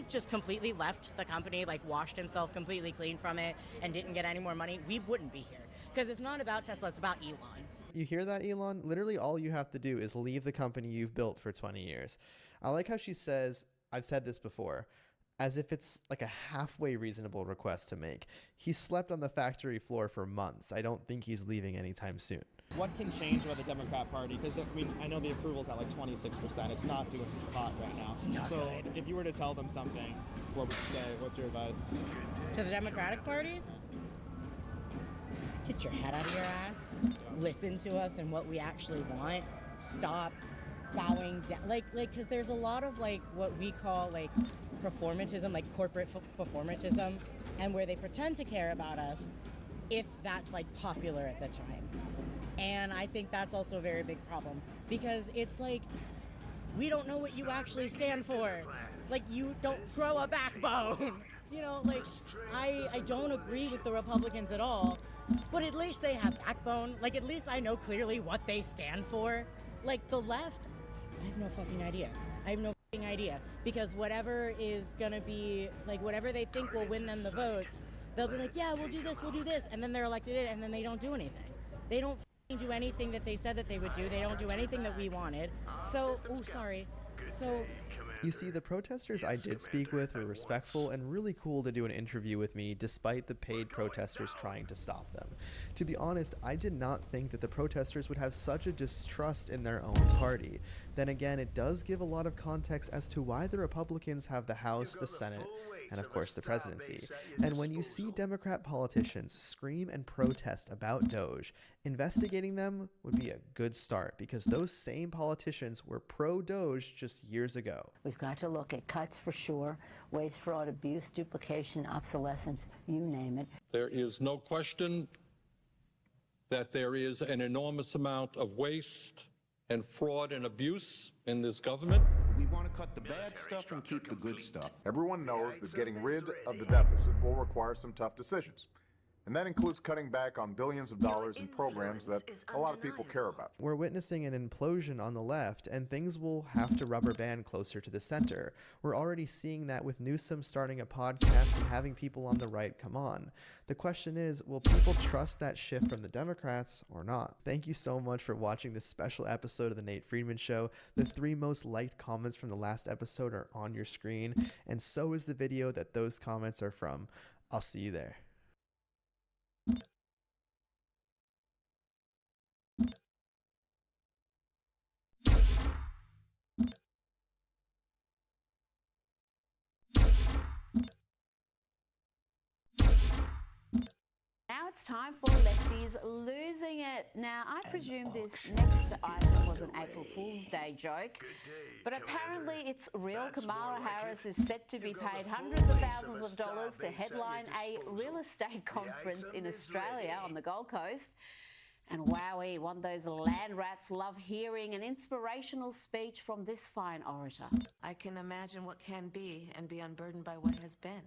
just completely left the company, like washed himself completely clean from it and didn't get any more money, we wouldn't be here. Because it's not about Tesla, it's about Elon. You hear that, Elon? Literally all you have to do is leave the company you've built for 20 years. I like how she says, I've said this before, as if it's like a halfway reasonable request to make. He slept on the factory floor for months. I don't think he's leaving anytime soon. What can change about the Democrat Party? Because I mean, I know the approval's at like 26%. It's not doing hot right now. So if you were to tell them something, what would you say? What's your advice? To the Democratic Party? Get your head out of your ass. Listen to us and what we actually want. Stop bowing down. Because there's a lot of like what we call like performatism, like corporate performatism, and where they pretend to care about us if that's like popular at the time. And I think that's also a very big problem because it's like we don't know what you actually stand for. Like you don't grow a backbone. You know, like I don't agree with the Republicans at all, but at least they have backbone. Like at least I know clearly what they stand for. Like the left, I have no fucking idea. I have no fucking idea because whatever is gonna be like whatever they think will win them the votes, they'll be like, yeah, we'll do this, and then they're elected in, and then they don't do anything. They don't do anything that they said that they would do. They don't do anything that we wanted. So, You see, the protesters I did speak with were respectful and really cool to do an interview with me despite the paid protesters trying to stop them. To be honest, I did not think that the protesters would have such a distrust in their own party. Then again, it does give a lot of context as to why the Republicans have the House, the Senate, and of course the presidency. And when you see Democrat politicians scream and protest about Doge, investigating them would be a good start because those same politicians were pro-Doge just years ago. We've got to look at cuts for sure, waste, fraud, abuse, duplication, obsolescence, you name it. There is no question that there is an enormous amount of waste and fraud and abuse in this government. We want to cut the bad stuff and keep the good stuff. Everyone knows that getting rid of the deficit will require some tough decisions. And that includes cutting back on billions of dollars in programs that a lot of people care about. We're witnessing an implosion on the left, and things will have to rubber band closer to the center. We're already seeing that with Newsom starting a podcast and having people on the right come on. The question is, will people trust that shift from the Democrats or not? Thank you so much for watching this special episode of The Nate Friedman Show. The 3 most liked comments from the last episode are on your screen, and so is the video that those comments are from. I'll see you there. Now it's time for Lefties Losing It. Now, I presume this next item was an April Fool's Day joke, but apparently it's real. Kamala Harris is set to be paid hundreds of thousands of dollars to headline a real estate conference in Australia on the Gold Coast. And wowee, one of those land rats love hearing an inspirational speech from this fine orator. I can imagine what can be and be unburdened by what has been.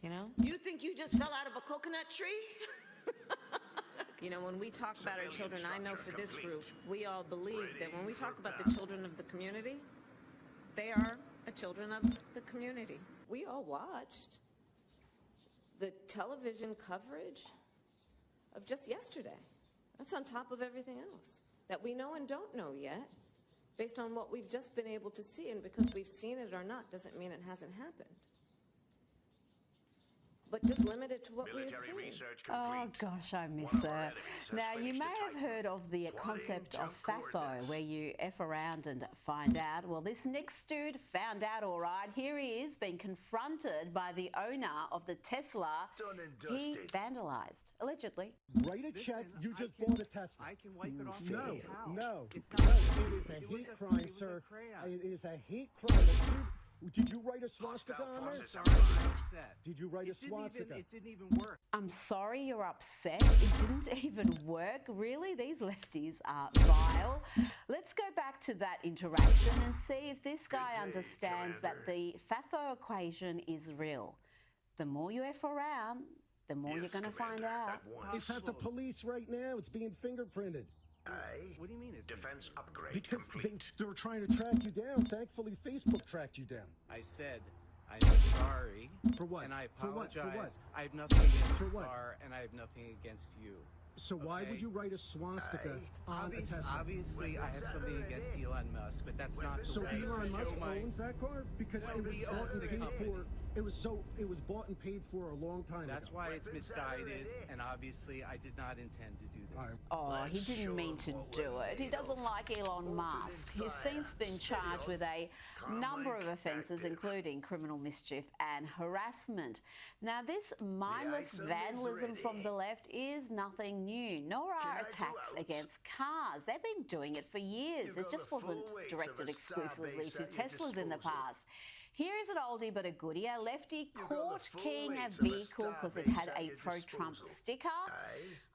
You know? You think you just fell out of a coconut tree? You know, when we talk about our children, I know for this group, we all believe that when we talk about the children of the community, they are the children of the community. We all watched the television coverage of just yesterday. That's on top of everything else that we know and don't know yet, based on what we've just been able to see. And because we've seen it or not doesn't mean it hasn't happened. But just limited to what we're seeing. Oh gosh, I miss her. Now, you may have heard of the concept of FAFO, where you F around and find out. Well, this next dude found out all right. Here he is being confronted by the owner of the Tesla he vandalized, allegedly. Write a check, you just bought a Tesla. I can wipe it off. No, it's no, not. it is a hate crime, sir. It is a hate crime. Did you write a swastika on this? I'm sorry, I'm upset. Did you write a swastika? It didn't even work. I'm sorry you're upset. It didn't even work. Really? These lefties are vile. Let's go back to that interaction and see if this guy understands that the FAFO equation is real. The more you F around, the more you're going to find out. It's at the police right now. It's being fingerprinted. What do you mean it's defense upgrade because complete? they were trying to track you down. Thankfully, Facebook tracked you down. I said For what? And I For what? apologize. For what? I have nothing against For your what? car, and I have nothing against you. So why Okay? would you write a swastika on a Tesla? Obviously, I have something against Elon Musk, but that's not the So way Elon to Musk show my... owns that car because it was bought and paid for. It was bought and paid for a long time That's ago. why it's misguided, and obviously I did not intend to do this. Oh, he didn't mean to do it. He doesn't like Elon Musk. He's since been charged with a number of offences, including criminal mischief and harassment. Now, this mindless vandalism from the left is nothing new, nor are attacks against cars. They've been doing it for years. It just wasn't directed exclusively to Teslas in the past. Here is an oldie but a goodie. A lefty caught keying a vehicle because it had a pro-Trump sticker.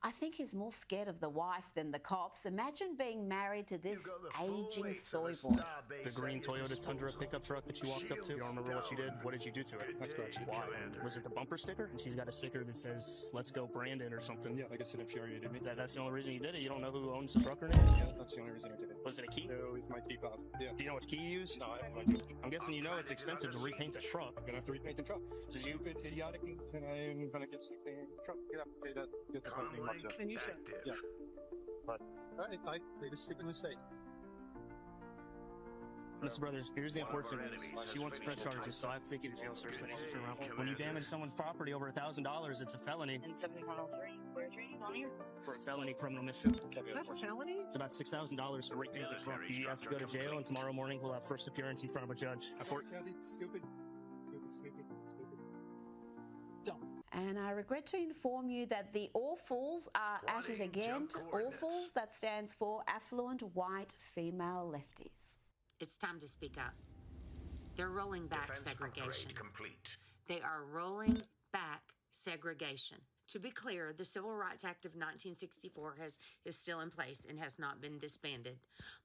I think he's more scared of the wife than the cops. Imagine being married to this aging soy boy. The green Toyota Tundra pickup truck that you walked up to, you don't remember what you did? What did you do to it? That's correct. Why? Was it the bumper sticker? And she's got a sticker that says, "Let's go Brandon" or something. Yeah, I guess it infuriated me. That's the only reason you did it? You don't know who owns the truck or anything? Yeah, that's the only reason I did it. Was it a key? No, it was my key fob. Yeah. Do you know which key you used? No, I have no idea. I'm guessing you know it's expensive to repaint a truck. I'm gonna have to repaint the truck. Did you fit idiotic and I'm gonna get something in the truck? Get the whole thing marked up. And you said, yeah. But I made a stupid mistake. Mr. Brothers, here's the unfortunate news. She wants to press charges, so I have to take you to jail, sir. So she's around. When you damage someone's property over $1,000, it's a felony. For a felony criminal mischief. That's a felony? It's about $6,000 to repaint the truck. He has to go to jail, and tomorrow morning he'll have first appearance in front of a judge. Stupid. And I regret to inform you that the Awfuls are at it again. Awfuls, that stands for Affluent White Female Lefties. It's time to speak up. They're rolling back segregation. They are rolling back segregation. To be clear, the Civil Rights Act of 1964 is still in place and has not been disbanded.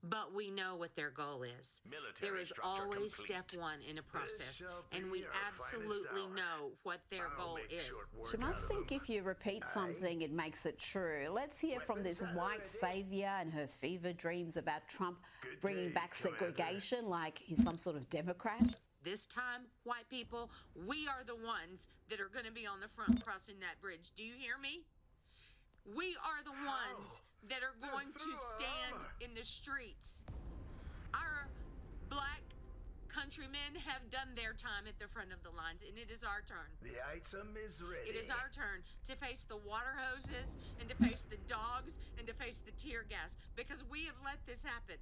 But we know what their goal is. There is always step one in a process, and we absolutely know what their goal is. She must think if you repeat something, it makes it true. Let's hear from this white saviour and her fever dreams about Trump bringing back segregation like he's some sort of Democrat. This time, white people, we are the ones that are going to be on the front crossing that bridge. Do you hear me? We are the ones that are going to stand in the streets. Our black countrymen have done their time at the front of the lines, and it is our turn. The item is ready. It is our turn to face the water hoses and to face the dogs and to face the tear gas, because we have let this happen.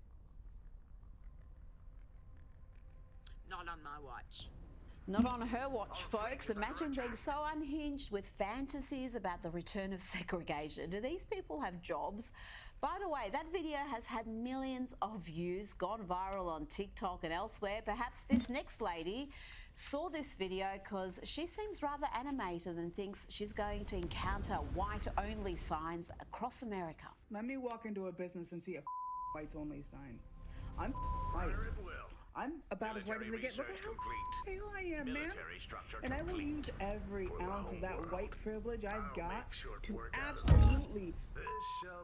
Not on my watch. Not on her watch, folks. Imagine being so unhinged with fantasies about the return of segregation. Do these people have jobs? By the way, that video has had millions of views, gone viral on TikTok and elsewhere. Perhaps this next lady saw this video because she seems rather animated and thinks she's going to encounter white-only signs across America. Let me walk into a business and see a whites-only sign. I'm white. I'm about as white as they get. Look at how pale I am, man. And I will use every ounce of that white privilege I've got to absolutely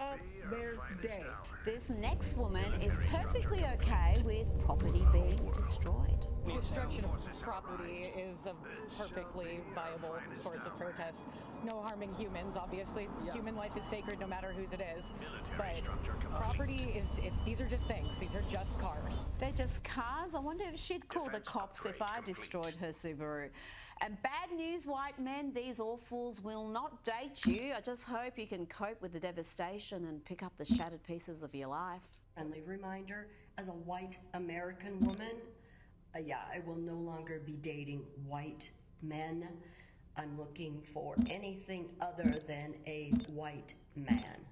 up their day. This next woman is perfectly okay with property being destroyed. Destruction of property is a perfectly viable source of protest. No harming humans, obviously. Human life is sacred no matter whose it is. But property is, these are just things. These are just cars. They're just cars? I wonder if she'd call the cops if I destroyed her Subaru. And bad news, white men, these awfuls will not date you. I just hope you can cope with the devastation and pick up the shattered pieces of your life. Friendly reminder, as a white American woman, I will no longer be dating white men. I'm looking for anything other than a white man,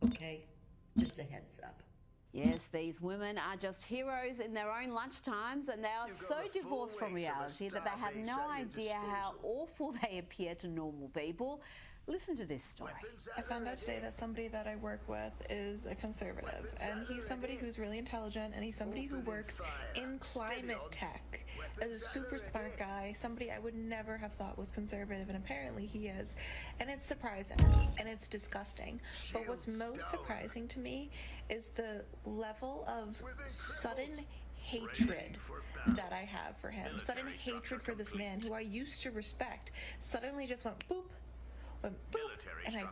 okay? Just a heads up. Yes, these women are just heroes in their own lunchtimes, and they are so divorced from reality that they have no idea how awful they appear to normal people. Listen to this story. I found out today that somebody that I work with is a conservative, and he's somebody who's really intelligent, and he's somebody who works in climate tech. As a super smart guy, somebody I would never have thought was conservative, and apparently he is. And it's surprising, and it's disgusting. But what's most surprising to me is the level of sudden hatred that I have for him, sudden hatred for this man who I used to respect, suddenly just went boop, and I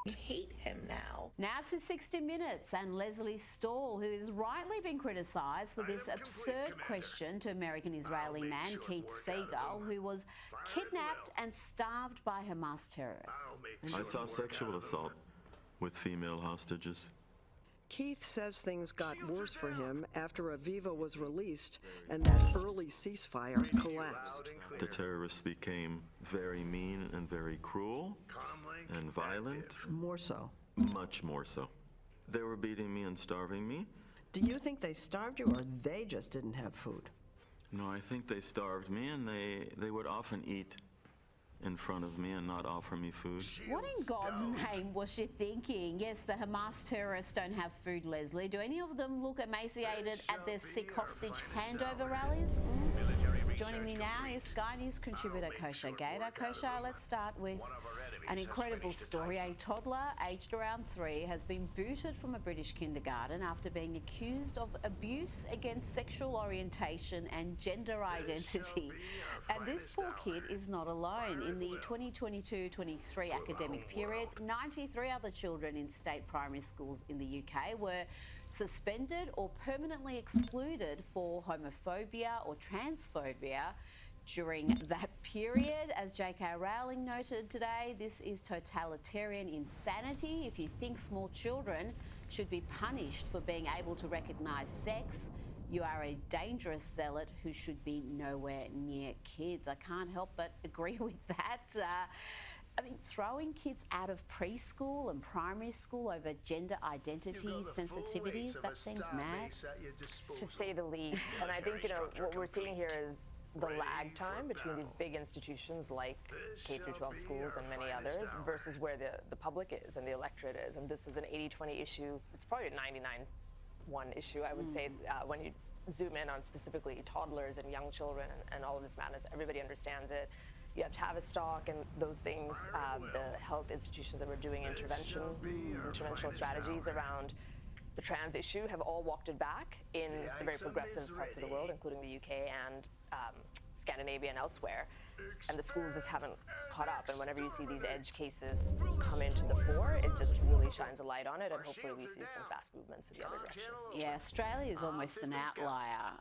hate him now. Now to 60 Minutes and Leslie Stahl, who is rightly being criticised for this absurd question to American-Israeli man Keith Segal, who was kidnapped and starved by Hamas terrorists. I saw sexual assault with female hostages. Keith says things got worse for him after Aviva was released and that early ceasefire collapsed. The terrorists became very mean and very cruel and violent. More so. Much more so. They were beating me and starving me. Do you think they starved you or they just didn't have food? No, I think they starved me, and they would often eat in front of me and not offer me food. What in God's name was she thinking? Yes, the Hamas terrorists don't have food, Leslie. Do any of them look emaciated at their sick hostage handover rallies? Joining me now is Sky News contributor Kosha Gator. Kosha, let's start with an incredible story. A toddler aged around 3 has been booted from a British kindergarten after being accused of abuse against sexual orientation and gender identity. And this poor kid is not alone. In the 2022-23 academic period, 93 other children in state primary schools in the UK were suspended or permanently excluded for homophobia or transphobia during that period. As J.K. Rowling noted today, this is totalitarian insanity. If you think small children should be punished for being able to recognise sex, you are a dangerous zealot who should be nowhere near kids. I can't help but agree with that. I mean, throwing kids out of preschool and primary school over gender identity sensitivities, that seems mad. To say the least. And I think, what we're seeing here is the lag time between these big institutions like K-12 schools and many others versus where the public is and the electorate is. And this is an 80-20 issue. It's probably a 99-1 issue, I would say, when you zoom in on specifically toddlers and young children and all of this madness. Everybody understands it. You have Tavistock and those things, the health institutions that were doing interventional strategies around the trans issue have all walked it back in the very progressive parts of the world, including the UK and Scandinavia and elsewhere. And the schools just haven't caught up. And whenever you see these edge cases come into the fore, it just really shines a light on it. And hopefully we see some fast movements in the other direction. Yeah, Australia is almost an outlier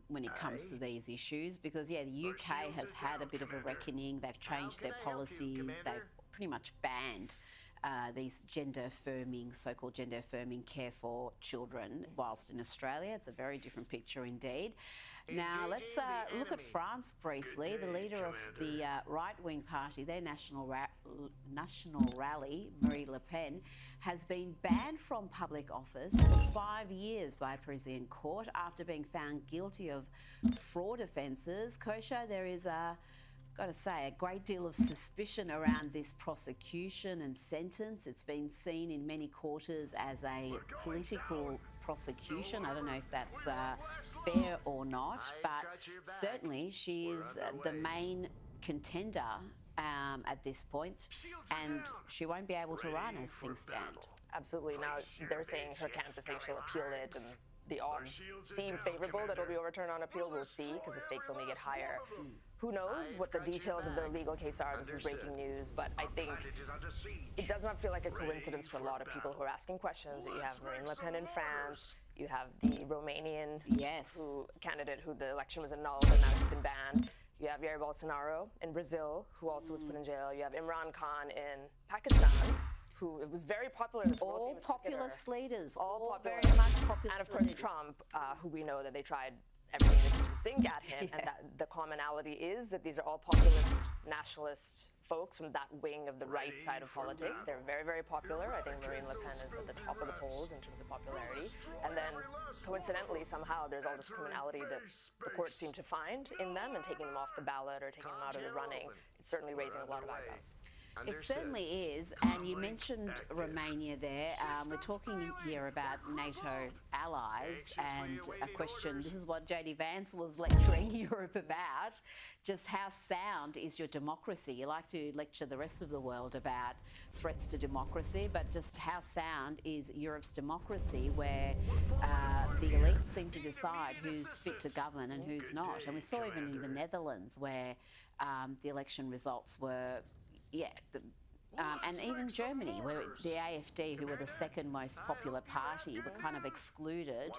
when it comes to these issues because, yeah, the UK has had a bit of a reckoning. They've changed their policies. They've pretty much banned these so-called gender-affirming care for children, whilst in Australia it's a very different picture indeed. Now let's look at France briefly. The leader of the right-wing party, their national rally, Marine Le Pen, has been banned from public office for 5 years by a Parisian court after being found guilty of fraud offences. Kosha, there is got to say, a great deal of suspicion around this prosecution and sentence. It's been seen in many quarters as a political prosecution. I don't know if that's fair or not, but certainly she is the main contender at this point, and she won't be able to run as things stand. Absolutely. Now, they're saying her camp is saying she'll appeal it, and the odds seem favourable that it'll be overturned on appeal. We'll see, because the stakes only get higher. Who knows what the details of the legal case are? This is breaking news, but I think it does not feel like a coincidence to a lot of people who are asking questions that you have Marine Le Pen in France, you have the Romanian candidate who the election was annulled and now he's been banned. You have Jair Bolsonaro in Brazil, who also was put in jail. You have Imran Khan in Pakistan, who was very popular as all populist leaders, all very much populist. And of course Trump, who we know that they tried everything they could sink at him, and that the commonality is that these are all populist, nationalist folks from that wing of the right side of politics. They're very, very popular. I think Marine Le Pen is at the top of the polls in terms of popularity. And then, coincidentally, somehow there's all this criminality that the courts seem to find in them, and taking them off the ballot or taking them out of the running. It's certainly raising a lot of eyebrows. It certainly is, and you mentioned Romania there. We're talking here about NATO allies, and a question, this is what J.D. Vance was lecturing Europe about, just how sound is your democracy? You like to lecture the rest of the world about threats to democracy, but just how sound is Europe's democracy, where the elite seem to decide who's fit to govern and who's not. And we saw even in the Netherlands where the election results were, and even Germany, where the AfD, who were the second most popular party, were kind of excluded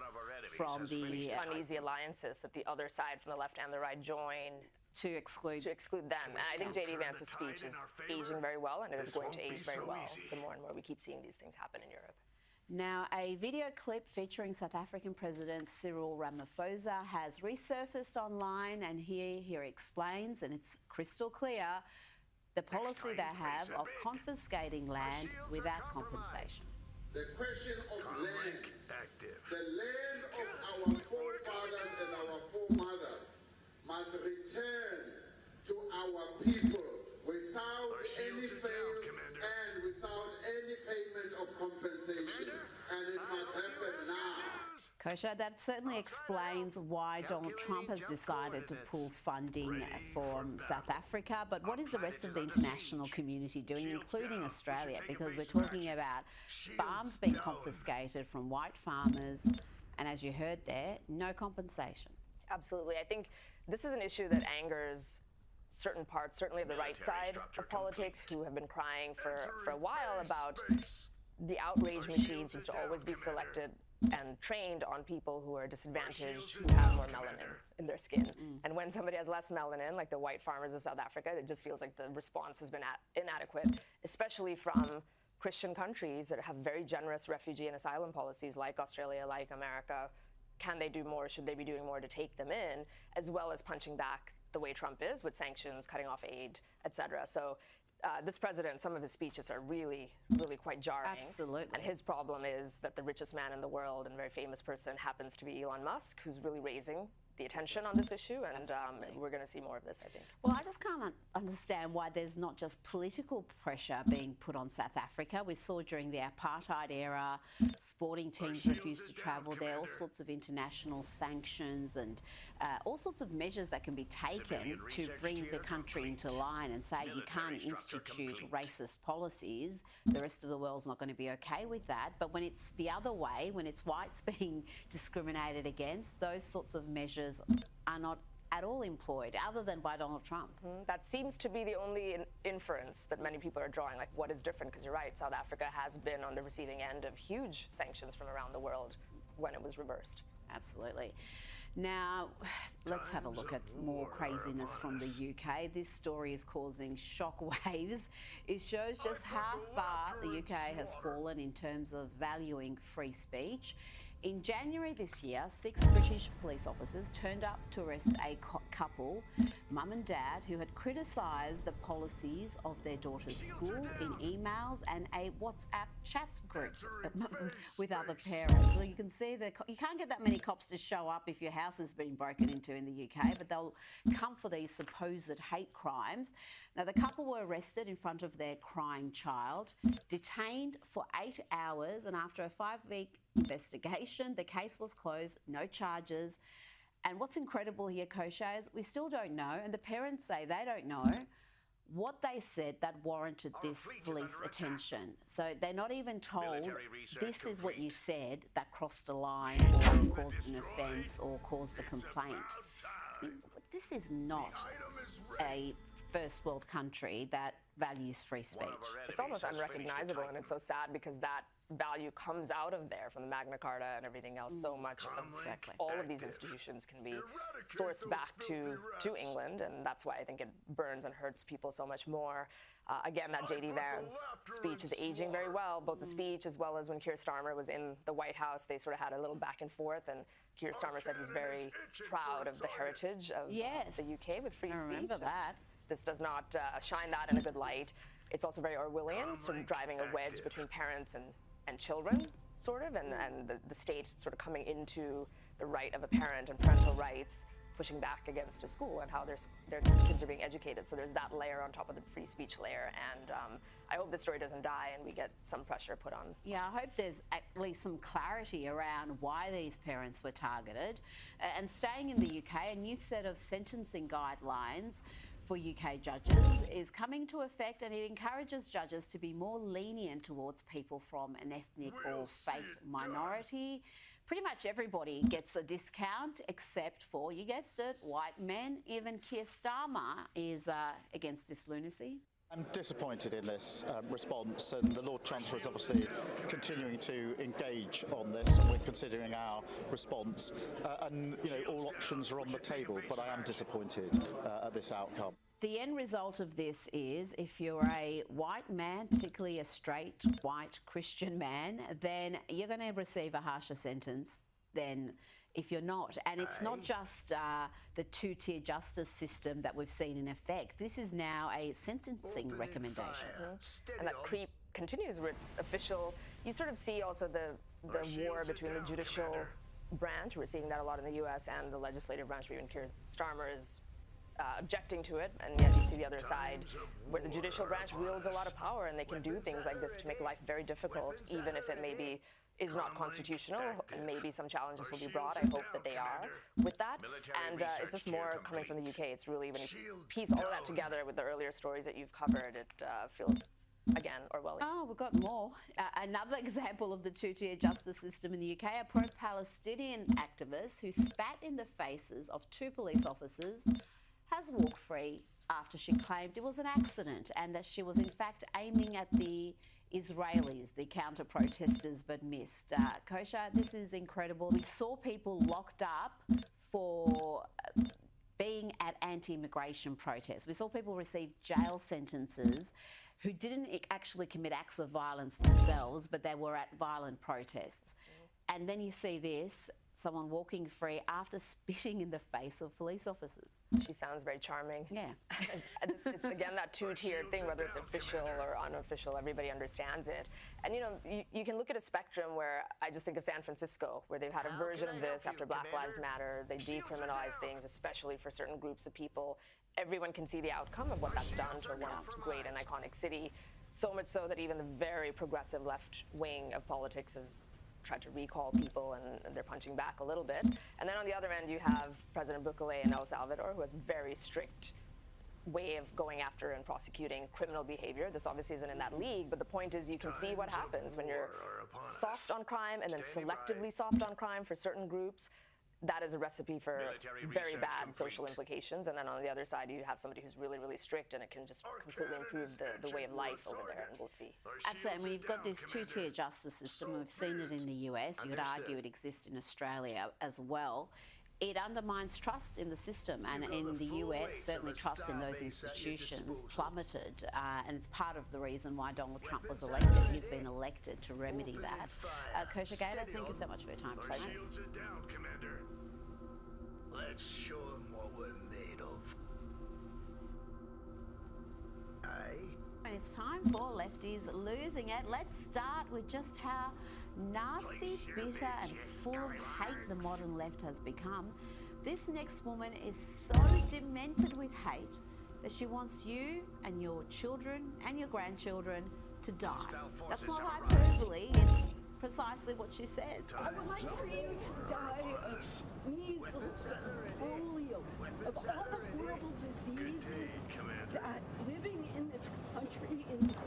from the uneasy alliances that the other side from the left and the right join to exclude them. And I think J.D. Vance's speech is aging very well, and it is going to age very well the more and more we keep seeing these things happen in Europe. Now, a video clip featuring South African President Cyril Ramaphosa has resurfaced online, and here he explains, and it's crystal clear, the policy they have of confiscating land without compensation. The question of land, the land of our forefathers and our foremothers must return to our people without any fail and without any payment of compensation. And it must happen now. Kosha, that certainly explains why Donald Trump has decided to pull funding from South Africa. But what is the rest of the international community doing, including Australia? Because we're talking about farms being confiscated from white farmers, and as you heard there, no compensation. Absolutely. I think this is an issue that angers certain parts, certainly of the right side of politics, who have been crying for a while about the outrage machine seems to always be selected and trained on people who are disadvantaged, who have more melanin in their skin. And when somebody has less melanin, like the white farmers of South Africa, it just feels like the response has been inadequate, especially from Christian countries that have very generous refugee and asylum policies like Australia, like America. Can they do more? Should they be doing more to take them in, as well as punching back the way Trump is with sanctions, cutting off aid, etc. So this president, some of his speeches are really, really quite jarring. Absolutely. And his problem is that the richest man in the world and very famous person happens to be Elon Musk, who's really raising the attention on this issue, and we're going to see more of this, I think. Well, I just can't understand why there's not just political pressure being put on South Africa. We saw during the apartheid era, sporting teams refused to travel there, all sorts of international sanctions and all sorts of measures that can be taken to bring the country into line and say you can't institute racist policies. The rest of the world's not going to be okay with that. But when it's the other way, when it's whites being discriminated against, those sorts of measures are not at all employed, other than by Donald Trump. That seems to be the only inference that many people are drawing, like what is different, because you're right, South Africa has been on the receiving end of huge sanctions from around the world when it was reversed. Absolutely. Now, let's have a look at more craziness from the UK. This story is causing shockwaves. It shows just how far the UK has fallen in terms of valuing free speech. In January this year, 6 British police officers turned up to arrest a couple, mum and dad, who had criticised the policies of their daughter's school in emails and a WhatsApp chat group with other parents. So you can see that you can't get that many cops to show up if your house has been broken into in the UK, but they'll come for these supposed hate crimes. Now, the couple were arrested in front of their crying child, detained for 8 hours, and after a 5-week investigation, the case was closed, no charges. And what's incredible here, Kosha, is we still don't know, and the parents say they don't know, what they said that warranted this police attention. So they're not even told, this is what you said that crossed a line or caused an offence or caused a complaint. This is not a first world country that values free speech. It's almost unrecognizable, and it's so sad because that value comes out of there from the Magna Carta and everything else. So much of all of these institutions can be sourced back to England, and that's why I think it burns and hurts people so much more. Again, that J.D. Vance speech is aging very well, both the speech as well as when Keir Starmer was in the White House. They sort of had a little back and forth, and Keir Starmer said he's very proud of the heritage of the UK with free speech. I remember that. This does not shine that in a good light. It's also very Orwellian, sort of driving a wedge between parents and children, sort of, and the state sort of coming into the right of a parent and parental rights, pushing back against a school and how their kids are being educated. So there's that layer on top of the free speech layer, and I hope this story doesn't die and we get some pressure put on. Yeah, I hope there's at least some clarity around why these parents were targeted. And staying in the UK, a new set of sentencing guidelines for UK judges is coming to effect, and it encourages judges to be more lenient towards people from an ethnic or faith minority. Pretty much everybody gets a discount except for, you guessed it, white men. Even Keir Starmer is against this lunacy. I'm disappointed in this response, and the Lord Chancellor is obviously continuing to engage on this, and we're considering our response. And, you know, all options are on the table, but I am disappointed at this outcome. The end result of this is if you're a white man, particularly a straight white Christian man, then you're going to receive a harsher sentence than if you're not. And it's not just the two-tier justice system that we've seen in effect. This is now a sentencing recommendation. And that creep continues where it's official. You sort of see also the war between the judicial branch. We're seeing that a lot in the US, and the legislative branch. Even Keir Starmer is objecting to it, and yet you see the other side where the judicial branch wields a lot of power, and they can do things like this to make life very difficult, even if it maybe is not constitutional, and maybe some challenges will be brought. I hope that they are with that. And it's just more coming from the UK. It's really, when you piece all of that together with the earlier stories that you've covered, it feels, again, Orwellian. Oh, we've got more. Another example of the two-tier justice system in the UK, a pro-Palestinian activist who spat in the faces of 2 police officers has walked free after she claimed it was an accident and that she was in fact aiming at the Israelis, the counter-protesters, but missed. Kosha, this is incredible. We saw people locked up for being at anti-immigration protests. We saw people receive jail sentences who didn't actually commit acts of violence themselves, but they were at violent protests. And then you see this, someone walking free after spitting in the face of police officers. She sounds very charming. Yeah. It's again that two-tiered thing, whether it's official or unofficial, everybody understands it. And you know, you can look at a spectrum where I just think of San Francisco, where they've had a version of this after Black Lives Matter. They decriminalize things, especially for certain groups of people. Everyone can see the outcome of what that's done to a once great and iconic city. So much so that even the very progressive left wing of politics has tried to recall people, and they're punching back a little bit. And then on the other end, you have President Bukele in El Salvador, who has very strict way of going after and prosecuting criminal behavior. This obviously isn't in that league, but the point is you can see what happens when you're soft on crime and then selectively soft on crime for certain groups. That is a recipe for very bad social implications. And then on the other side, you have somebody who's really, really strict, and it can just completely improve the way of life over there, and we'll see. Absolutely. And when you've got this two-tier justice system, we've seen it in the US, you could argue it exists in Australia as well. It undermines trust in the system, and in the US, certainly trust in those institutions plummeted, and it's part of the reason why Donald Trump was elected. He's been elected to remedy that. Kosha Gator, thank you so much for your time. Pleasure. Let's show them what we're made of. And it's time for Lefties Losing It. Let's start with just how nasty, bitter and full of hate the modern left has become. This next woman is so demented with hate that she wants you and your children and your grandchildren to die. That's not hyperbole, it's precisely what she says. I would like for you to die of measles, of polio, of all the horrible diseases that living in this country, in this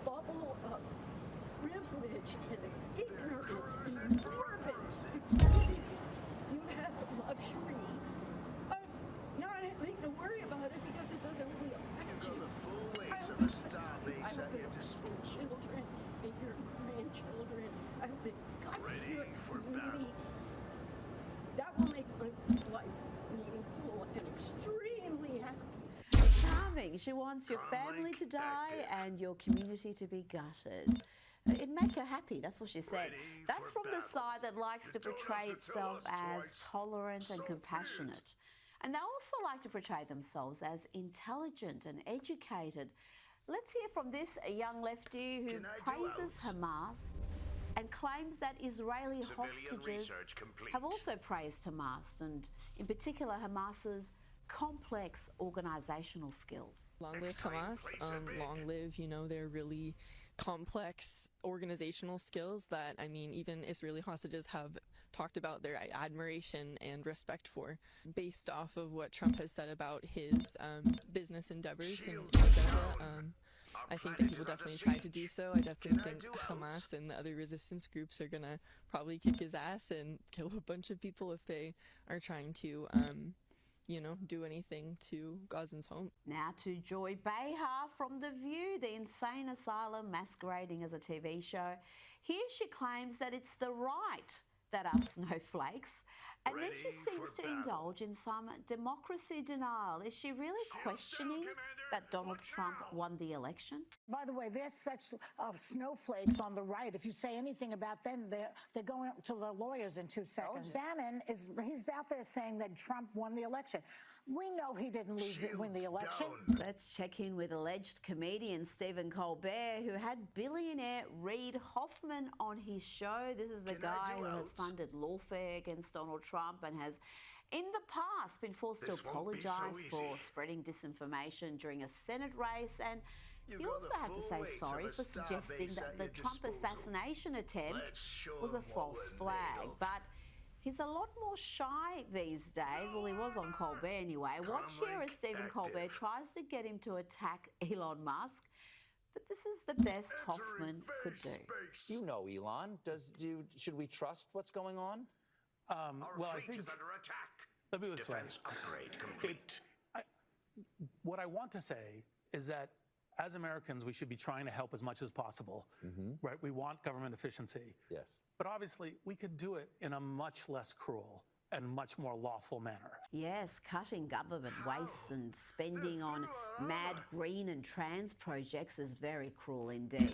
bubble of privilege and ignorance and morbid stupidity, you have the luxury of not having to worry about it because it doesn't really affect you. I hope it affects you. I hope it affects your children and your grandchildren. I hope it guts your community. That will make my life meaningful and extremely happy. Charming. She wants your family to die and your community to be gutted. It'd make her happy, that's what she said. That's from the side that likes to portray itself as tolerant and compassionate. And they also like to portray themselves as intelligent and educated. Let's hear from this young lefty who praises Hamas and claims that Israeli hostages have also praised Hamas, and in particular Hamas's complex organizational skills. Long live Hamas, long live, their really complex organizational skills that, even Israeli hostages have talked about their admiration and respect for, based off of what Trump has said about his business endeavors in Gaza. I think that he will definitely try to do so. I definitely think Hamas and the other resistance groups are gonna probably kick his ass and kill a bunch of people if they are trying to, you know, do anything to Gazans' home. Now to Joy Behar from The View, the insane asylum masquerading as a TV show. Here she claims that it's the right that are snowflakes, and then she seems to indulge in some democracy denial. Is she really questioning that Donald Trump won the election? By the way, there's such snowflakes on the right. If you say anything about them, they're going to the lawyers in 2 seconds. Bannon he's out there saying that Trump won the election. We know he didn't win the election. Let's check in with alleged comedian Stephen Colbert, who had billionaire Reid Hoffman on his show. This is the guy who has funded lawfare against Donald Trump and has in the past been forced to apologise for spreading disinformation during a Senate race, and you also have to say sorry for suggesting that the Trump assassination attempt was a false flag. But he's a lot more shy these days. Well, he was on Colbert anyway. Watch here as Stephen Colbert tries to get him to attack Elon Musk. But this is the best Hoffman could do. You know Elon. Should we trust what's going on? Well, I think, let me this way. What I want to say is that as Americans, we should be trying to help as much as possible, right? We want government efficiency. Yes. But obviously, we could do it in a much less cruel and much more lawful manner. Yes, cutting government waste and spending on mad green and trans projects is very cruel indeed.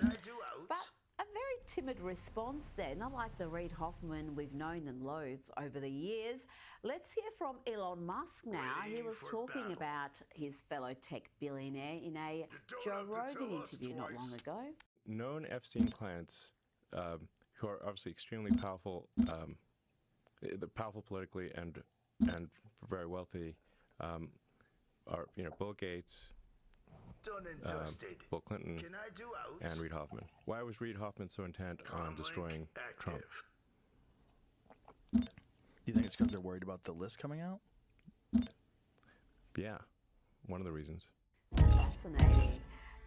But a very timid response there, not like the Reid Hoffman we've known and loathed over the years. Let's hear from Elon Musk now. He was talking about his fellow tech billionaire in a Joe Rogan interview not long ago. Known Epstein clients who are obviously extremely powerful, powerful politically and very wealthy, are Bill Gates, Bill Clinton, and Reid Hoffman. Why was Reid Hoffman so intent on destroying Trump? Do you think it's because they're worried about the list coming out? Yeah, one of the reasons. Fascinating.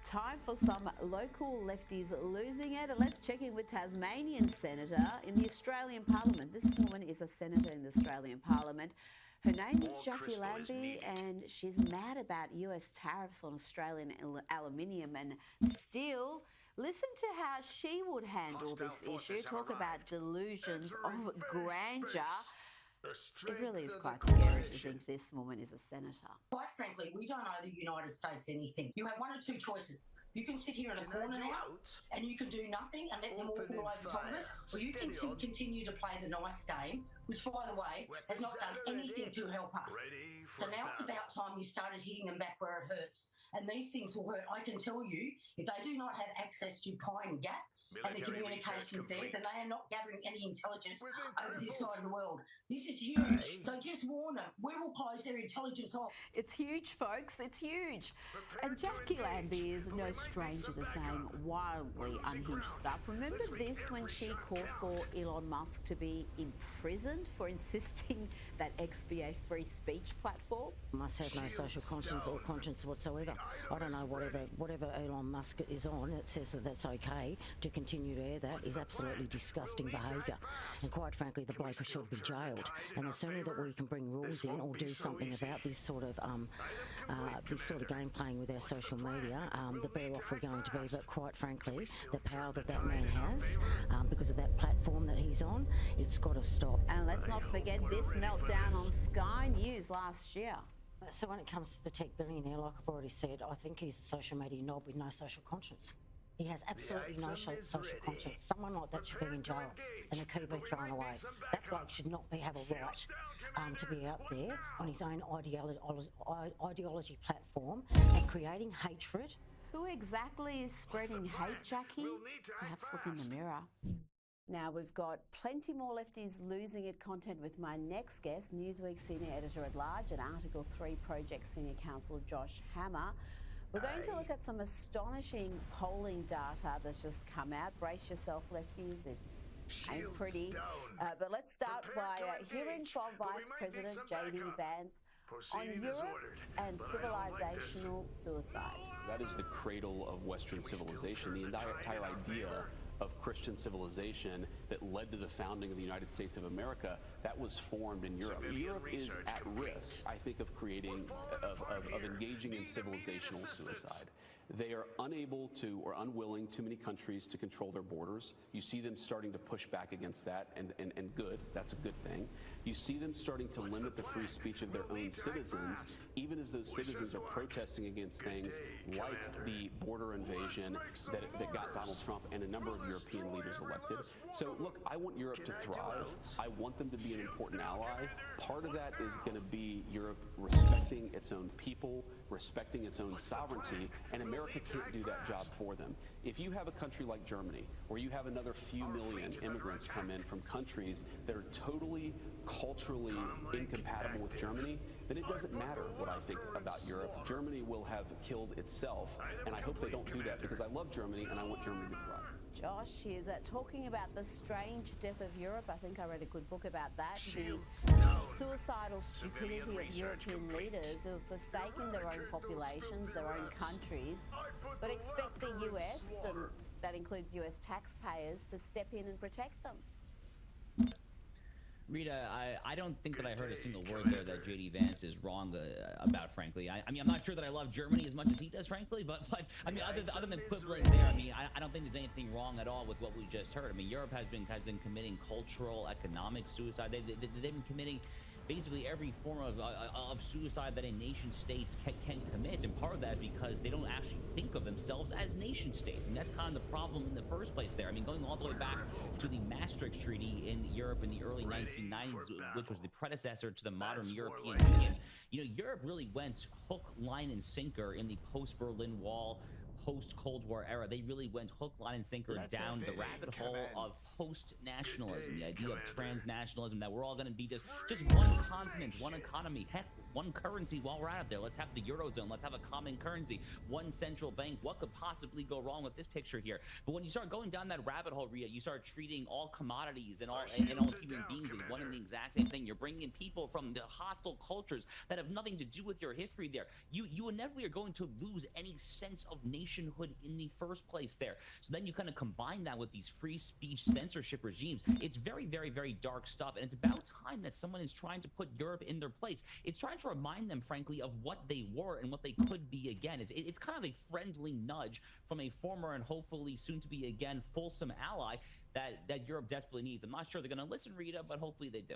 Time for some local lefties losing it. And let's check in with Tasmanian Senator in the Australian Parliament. This woman is a senator in the Australian Parliament. Her name is Jackie Lambie, and she's mad about US tariffs on Australian aluminium and steel. Listen to how she would handle this issue. Talk about delusions of grandeur. It really is quite scary to think this woman is a senator. Quite frankly, we don't owe the United States anything. You have one or two choices. You can sit here in a corner now and you can do nothing and let them walk all over top of us, or you can continue to play the nice game, which, by the way, has not done anything to help us. So now it's about time you started hitting them back where it hurts. And these things will hurt. I can tell you, if they do not have access to Pine Gap and the communications there, then they are not gathering any intelligence over this side of the world. This is huge. So just warn them. We will close their intelligence off. It's huge, folks. It's huge. And Jackie Lambie is no stranger to saying wildly unhinged stuff. Remember this when she called for Elon Musk to be imprisoned for insisting that X be a free speech platform? Musk has no social conscience or conscience whatsoever. I don't know, whatever Elon Musk is on, it says that that's okay to continue to air that is absolutely disgusting behaviour. And quite frankly, the bloke should be jailed. And the sooner that we can bring rules in or do something about this sort of game playing with our social media, the better off we're going to be. But quite frankly, the power that man has, because of that platform that he's on, it's got to stop. And let's not forget this meltdown on Sky News last year. So when it comes to the tech billionaire, like I've already said, I think he's a social media knob with no social conscience. He has absolutely no social conscience. Someone like that should be in jail and the key be thrown away. That bloke should not have a right to be out there on his own ideology platform and creating hatred. Who exactly is spreading hate, Jackie? Perhaps look in the mirror. Now, we've got plenty more lefties losing it content with my next guest, Newsweek Senior Editor-at-Large and Article 3 Project Senior Counsel Josh Hammer. We're going to look at some astonishing polling data that's just come out. Brace yourself, lefties. ain't pretty. But let's start by hearing from Vice President J.D. Vance on Europe and civilizational suicide. That is the cradle of Western civilization. The entire idea of Christian civilization that led to the founding of the United States of America, that was formed in Europe. Europe is at risk, I think, of engaging in civilizational suicide. They are unable to or unwilling, too many countries, to control their borders. You see them starting to push back against that, and good, that's a good thing. You see them starting to limit the free speech of their own citizens, even as those citizens are protesting against things like the border invasion that got Donald Trump and a number of European leaders elected. So look, I want Europe to thrive. I want them to be an important ally. Part of that is going to be Europe respecting its own people, respecting its own sovereignty, and America can't do that job for them. If you have a country like Germany, where you have another few million immigrants come in from countries that are totally culturally incompatible with Germany, then it doesn't matter what I think about Europe. Germany will have killed itself, and I hope they don't do that, because I love Germany and I want Germany to thrive. Josh is talking about the strange death of Europe. I think I read a good book about that. The suicidal stupidity of European leaders who have forsaken their own populations, their own countries, but expect the US, and that includes US taxpayers, to step in and protect them. Rita, I don't think that I heard a single word there that J.D. Vance is wrong about, frankly. I mean, I'm not sure that I love Germany as much as he does, frankly, but I mean, other than quibbling there, I mean, I don't think there's anything wrong at all with what we just heard. I mean, Europe has been committing cultural, economic suicide. They've been committing basically every form of suicide that a nation state can commit, and part of that is because they don't actually think of themselves as nation states. And that's kind of the problem in the first place there. I mean, going all the way back to the Maastricht Treaty in Europe in the early 1990s, which was the predecessor to the modern European Union, you know, Europe really went hook, line, and sinker in the post-Berlin Wall, post-Cold War era. They really went hook, line, and sinker down the rabbit hole of post-nationalism, the idea of transnationalism, that we're all going to be just one continent, one economy, heck, one currency while we're out there. Let's have the Eurozone. Let's have a common currency, one central bank. What could possibly go wrong with this picture here? But when you start going down that rabbit hole, Rhea, you start treating all commodities and all human beings as one and the exact same thing. You're bringing in people from the hostile cultures that have nothing to do with your history there. You inevitably are going to lose any sense of nationhood in the first place there. So then you kind of combine that with these free speech censorship regimes. It's very, very, very dark stuff. And it's about time that someone is trying to put Europe in their place. It's trying to remind them, frankly, of what they were and what they could be again. It's kind of a friendly nudge from a former and hopefully soon to be again fulsome ally that Europe desperately needs. I'm not sure they're going to listen, Rita, but hopefully they do.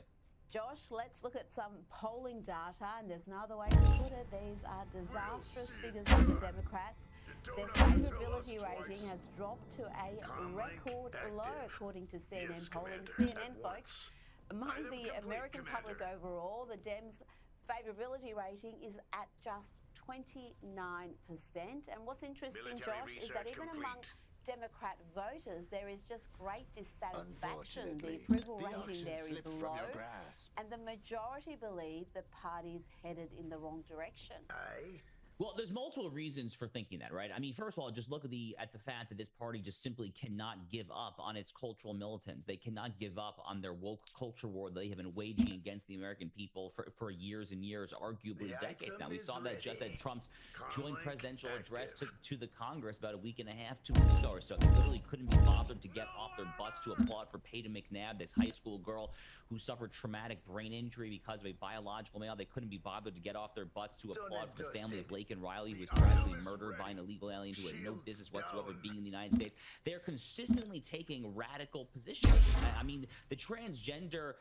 Josh, let's look at some polling data, and there's no other way to put it. These are disastrous figures for the Democrats. Their favourability rating has dropped to a record low, according to CNN polling. CNN, folks, among the American public overall, the Dems' favourability rating is at just 29%. And what's interesting, Josh, is that even among Democrat voters, there is just great dissatisfaction. The approval rating there is low, and the majority believe the party's headed in the wrong direction. Well, there's multiple reasons for thinking that, right? I mean, first of all, just look at the fact that this party just simply cannot give up on its cultural militants. They cannot give up on their woke culture war they have been waging against the American people for years and years, arguably decades now. We saw that just at Trump's joint presidential address to the Congress about a week and a half, 2 weeks ago or so. They literally couldn't be bothered to get off their butts to applaud for Peyton McNabb, this high school girl who suffered traumatic brain injury because of a biological male. They couldn't be bothered to get off their butts to applaud for the family of Laken Riley, who was tragically murdered by an illegal alien who had no business whatsoever being in the United States. They're consistently taking radical positions. I mean, the transgender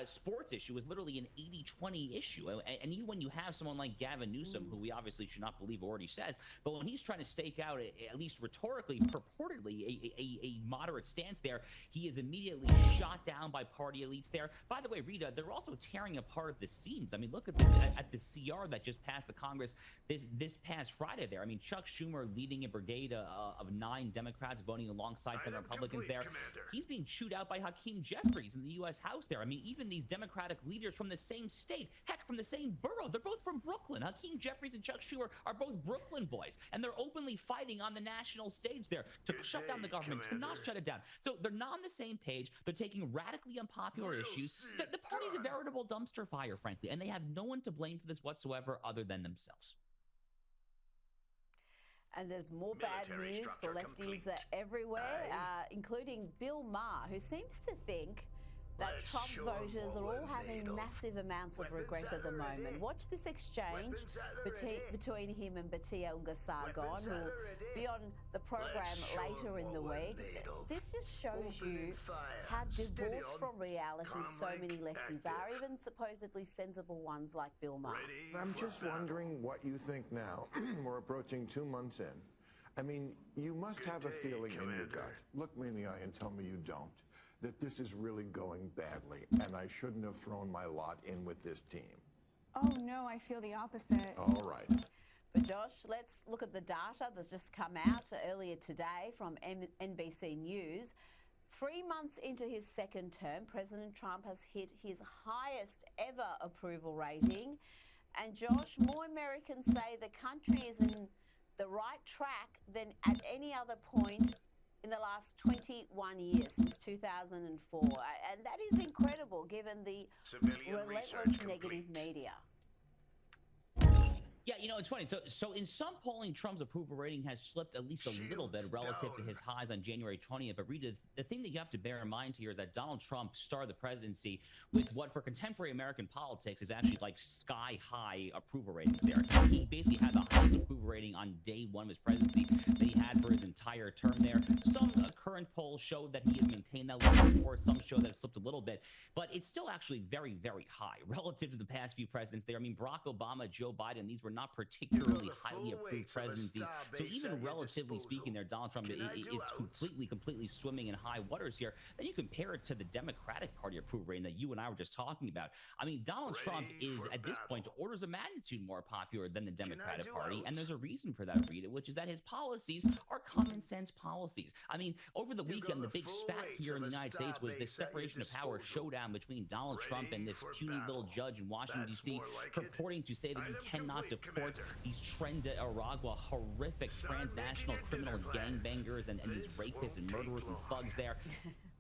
sports issue is literally an 80-20 issue. And even when you have someone like Gavin Newsom, who we obviously should not believe what he says, but when he's trying to stake out, at least rhetorically, purportedly, a moderate stance there, he is immediately shot down by party elites there. By the way, Rita, they're also tearing apart the seams. I mean, look at this at the CR that just passed the Congress this past Friday there. I mean, Chuck Schumer leading a brigade of 9 Democrats voting alongside some Republicans there. He's being chewed out by Hakeem Jeffries in the U.S. House there. I mean, even these Democratic leaders from the same state, heck, from the same borough. They're both from Brooklyn. Hakeem Jeffries and Chuck Schumer are both Brooklyn boys, and they're openly fighting on the national stage there to shut down the government, to not shut it down. So they're not on the same page. They're taking radically unpopular issues. The party's a veritable dumpster fire, frankly, and they have no one to blame for this whatsoever other than themselves. And there's more bad news for lefties everywhere, including Bill Maher, who seems to think that Trump voters are all having massive amounts of regret at the moment. Watch this exchange between him and Batia Unga-Sargon, who will be on the program later in the week. This just shows you how divorced from reality so many lefties are, even supposedly sensible ones like Bill Maher. I'm just wondering what you think now. We're approaching 2 months in. I mean, you must have a feeling in your gut. Look me in the eye and tell me you don't. That this is really going badly, and I shouldn't have thrown my lot in with this team. Oh no, I feel the opposite. All right. But Josh, let's look at the data that's just come out earlier today from NBC News. 3 months into his second term, President Trump has hit his highest ever approval rating. And Josh, more Americans say the country is in the right track than at any other point in the last 21 years, since 2004. And that is incredible given the relentless negative media. Yeah, you know, it's funny. So in some polling, Trump's approval rating has slipped at least a little bit relative to his highs on January 20th. But Rita, the thing that you have to bear in mind here is that Donald Trump started the presidency with what for contemporary American politics is actually like sky-high approval ratings there. He basically had the highest approval rating on day one of his presidency that he had for his entire term there. Some current polls showed that he has maintained that level of support. Some show that it slipped a little bit. But it's still actually very, very high relative to the past few presidents there. I mean, Barack Obama, Joe Biden, these were not particularly highly approved presidencies. So even relatively speaking there, Donald Trump is completely swimming in high waters here. Then you compare it to the Democratic Party approval rating that you and I were just talking about. I mean, Donald Trump is, at this point, orders of magnitude more popular than the Democratic Party. And there's a reason for that, Rita, which is that his policies are common sense policies. I mean, over the weekend, the big spat here in the United States was this separation of power showdown between Donald Trump and this puny little judge in Washington, D.C., purporting to say that you cannot deport these Tren de Aragua horrific transnational criminal gangbangers and these rapists and murderers and thugs there.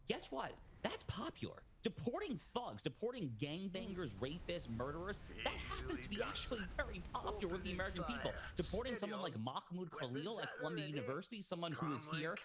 Guess what? That's popular. Deporting thugs, deporting gangbangers, rapists, murderers, that happens to be actually very popular with the American people. Deporting someone like Mahmoud Khalil at Columbia University, someone who is here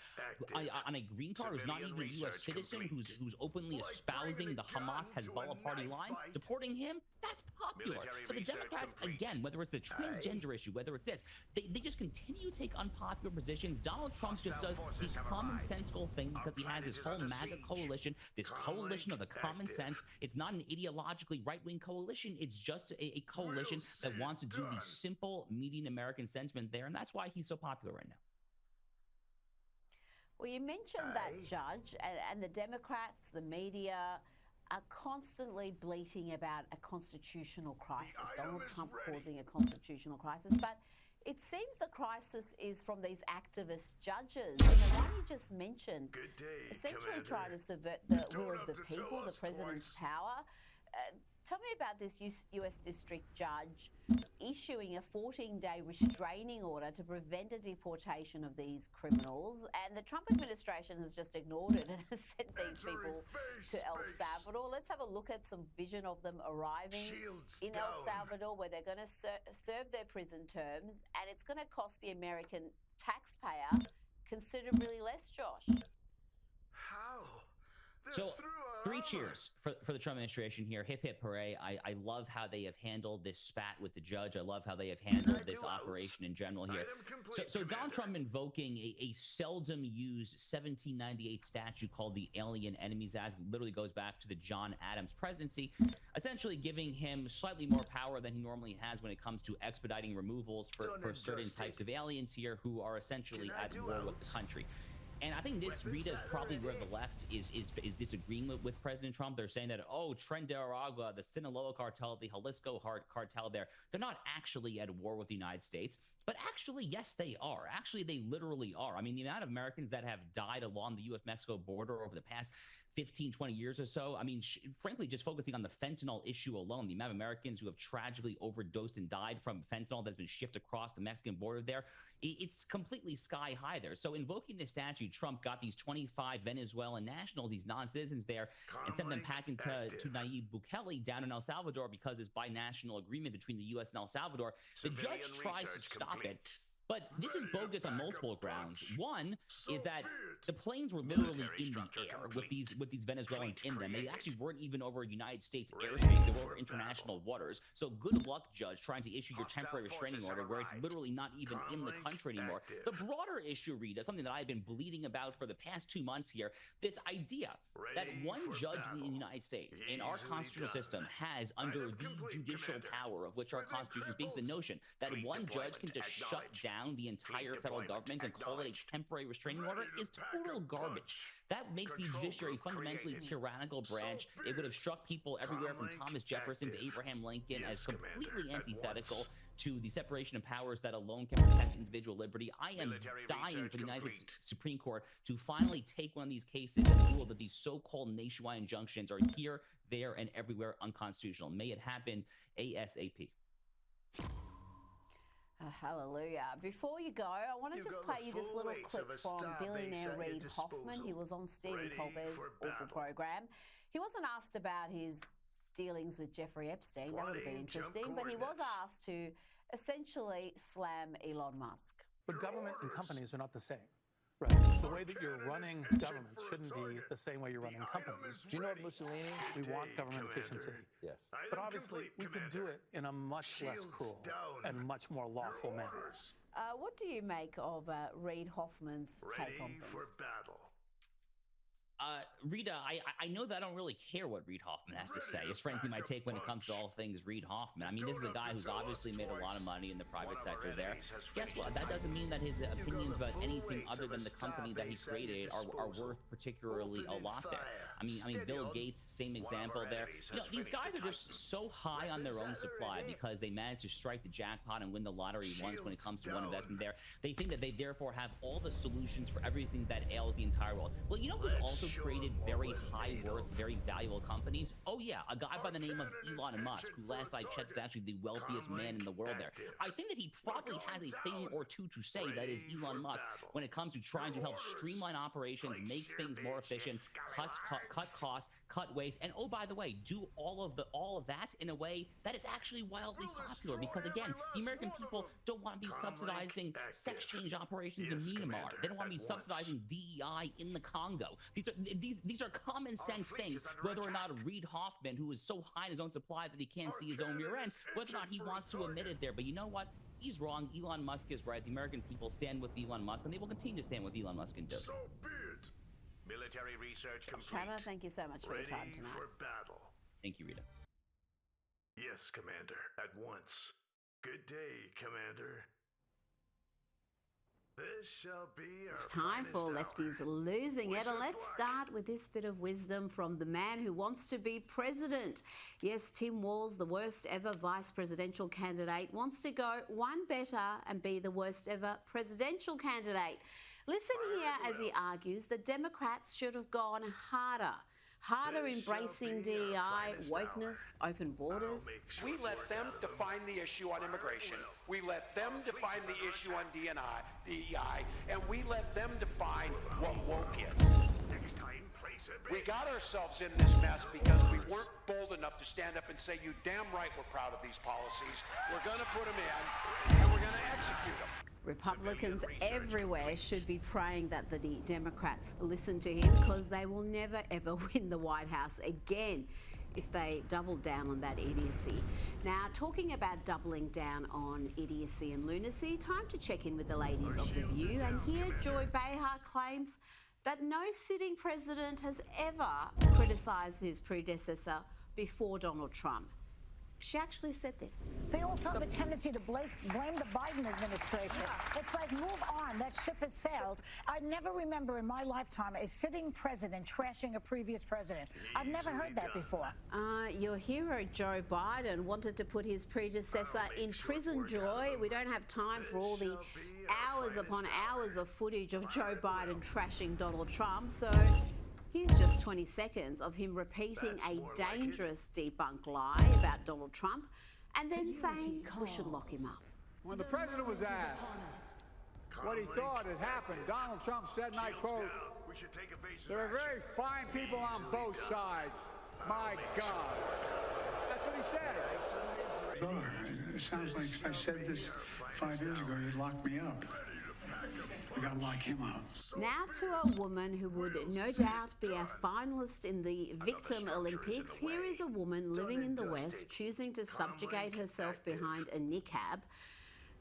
on a green card, who's not even a U.S. citizen, who's openly espousing the Hamas-Hezbollah party line, deporting him, that's popular. So the Democrats, again, whether it's the transgender issue, whether it's this, they just continue to take unpopular positions. Donald Trump just does the commonsensical thing because he has this whole MAGA coalition, this coalition of the common sense. It's not an ideologically right-wing coalition. It's just a coalition that wants to do the simple median American sentiment there, and that's why he's so popular right now. Well, you mentioned that judge, and the Democrats, the media, are constantly bleating about a constitutional crisis. Donald Trump causing a constitutional crisis, but it seems the crisis is from these activist judges. And the one you just mentioned, essentially trying to subvert the will of the people, the president's power. Tell me about this U.S. District Judge issuing a 14-day restraining order to prevent a deportation of these criminals. And the Trump administration has just ignored it and has sent these people to El Salvador. Let's have a look at some vision of them arriving in El Salvador, where they're going to serve their prison terms. And it's going to cost the American taxpayer considerably less, Josh. How? So, three cheers for the Trump administration here. Hip, hip, hooray. I love how they have handled this spat with the judge. I love how they have handled this operation in general here. So Donald Trump invoking a seldom used 1798 statute called the Alien Enemies Act, literally goes back to the John Adams presidency, essentially giving him slightly more power than he normally has when it comes to expediting removals for certain types of aliens here who are essentially at war with the country. And I think this, Rita, is probably where the left is disagreeing with President Trump. They're saying that, oh, Tren de Aragua, the Sinaloa cartel, the Jalisco cartel there, they're not actually at war with the United States. But actually, yes, they are. Actually, they literally are. I mean, the amount of Americans that have died along the U.S.-Mexico border over the past 15, 20 years or so. I mean, frankly, just focusing on the fentanyl issue alone, the amount of Americans who have tragically overdosed and died from fentanyl that's been shipped across the Mexican border there, it's completely sky high there. So invoking this statute, Trump got these 25 Venezuelan nationals, these non-citizens there, and sent them packing to Nayib Bukele down in El Salvador because this binational agreement between the U.S. and El Salvador. The judge tries to stop it. But this is bogus on multiple grounds. One is that the planes were literally in the air with these Venezuelans in them. They actually weren't even over United States airspace. They were over international waters. So good luck, judge, trying to issue your temporary restraining order where it's literally not even in the country anymore. The broader issue, Rita, something that I've been bleeding about for the past 2 months here, this idea that one judge in the United States, in our constitutional system, has under the judicial power of which our Constitution speaks, the notion that one judge can just shut down the entire federal government and call it a temporary restraining order is total garbage. That makes the judiciary a fundamentally tyrannical branch. It would have struck people everywhere from Thomas Jefferson to Abraham Lincoln as completely antithetical to the separation of powers that alone can protect individual liberty. I am dying for the United States Supreme Court to finally take one of these cases and rule that these so-called nationwide injunctions are here, there, and everywhere unconstitutional. May it happen ASAP. Hallelujah. Before you go, I want to just play you this little clip from billionaire Reid Hoffman. He was on Stephen Colbert's awful program. He wasn't asked about his dealings with Jeffrey Epstein. That would have been interesting. But he was asked to essentially slam Elon Musk. But government and companies are not the same. Right. The way that you're running governments shouldn't be the same way you're running companies. Do you know of Mussolini? We want government efficiency. Yes. But obviously, we could do it in a much less cruel and much more lawful manner. What do you make of Reid Hoffman's take on things? Rita, I know that I don't really care what Reid Hoffman has to say. It's frankly my take when it comes to all things Reid Hoffman. I mean, this is a guy who's obviously made a lot of money in the private sector there. Guess what? That doesn't mean that his opinions about anything other than the company that he created are worth particularly a lot there. I mean, Bill Gates, same example there. You know, these guys are just so high on their own supply because they managed to strike the jackpot and win the lottery once when it comes to one investment there. They think that they therefore have all the solutions for everything that ails the entire world. Well, you know who's also created very high worth, very valuable companies? Oh yeah, a guy by the name of Elon Musk, who last I checked is actually the wealthiest man in the world there. I think that he probably has a thing or two to say, that is Elon Musk, when it comes to trying to help streamline operations, make things more efficient, cut costs, cut waste, and oh, by the way, do all of that in a way that is actually wildly popular, because again, the American people don't want to be subsidizing sex change operations in Myanmar. They don't want to be subsidizing DEI in the Congo. These are common sense things, whether or not Reid Hoffman, who is so high in his own supply that he can't see his own rear end, whether or not he wants to admit it there. But you know what? He's wrong. Elon Musk is right. The American people stand with Elon Musk, and they will continue to stand with Elon Musk and do. Military research complete. Trevor, thank you so much for your time tonight. For battle. Thank you, Rita. Yes, Commander. At once. Good day, Commander. This shall be our It's time for Lefties Losing It, and let's start with this bit of wisdom from the man who wants to be president. Yes, Tim Walz, the worst ever vice presidential candidate, wants to go one better and be the worst ever presidential candidate. Listen here as he argues that Democrats should have gone harder embracing DEI, wokeness, open borders. We let them define the issue on immigration. We let them define the issue on DEI, and we let them define what woke is. We got ourselves in this mess because we weren't bold enough to stand up and say, you damn right we're proud of these policies. We're going to put them in, and we're going to execute them. Republicans everywhere should be praying that the Democrats listen to him, because they will never ever win the White House again if they double down on that idiocy. Now, talking about doubling down on idiocy and lunacy, time to check in with the ladies of The View. And here Joy Behar claims that no sitting president has ever criticised his predecessor before Donald Trump. She actually said this. They also have a tendency to blame the Biden administration. It's like, move on. That ship has sailed. I never remember in my lifetime a sitting president trashing a previous president. I've never heard that before. Your hero, Joe Biden, wanted to put his predecessor in prison, Joy. We don't have time for all the hours upon hours of footage of Joe Biden trashing Donald Trump. So Here's just 20 seconds of him repeating a dangerous debunked lie about Donald Trump and then saying we should lock him up. When the president was asked what he thought had happened, Donald Trump said, and I quote, "There are very fine people on both sides. My God." That's what he said. It sounds like I said this 5 years ago, you'd lock me up. We gotta lock him up. Now to a woman who would no doubt be a finalist in the Victim Olympics. Here is a woman living in the West choosing to subjugate herself behind a niqab,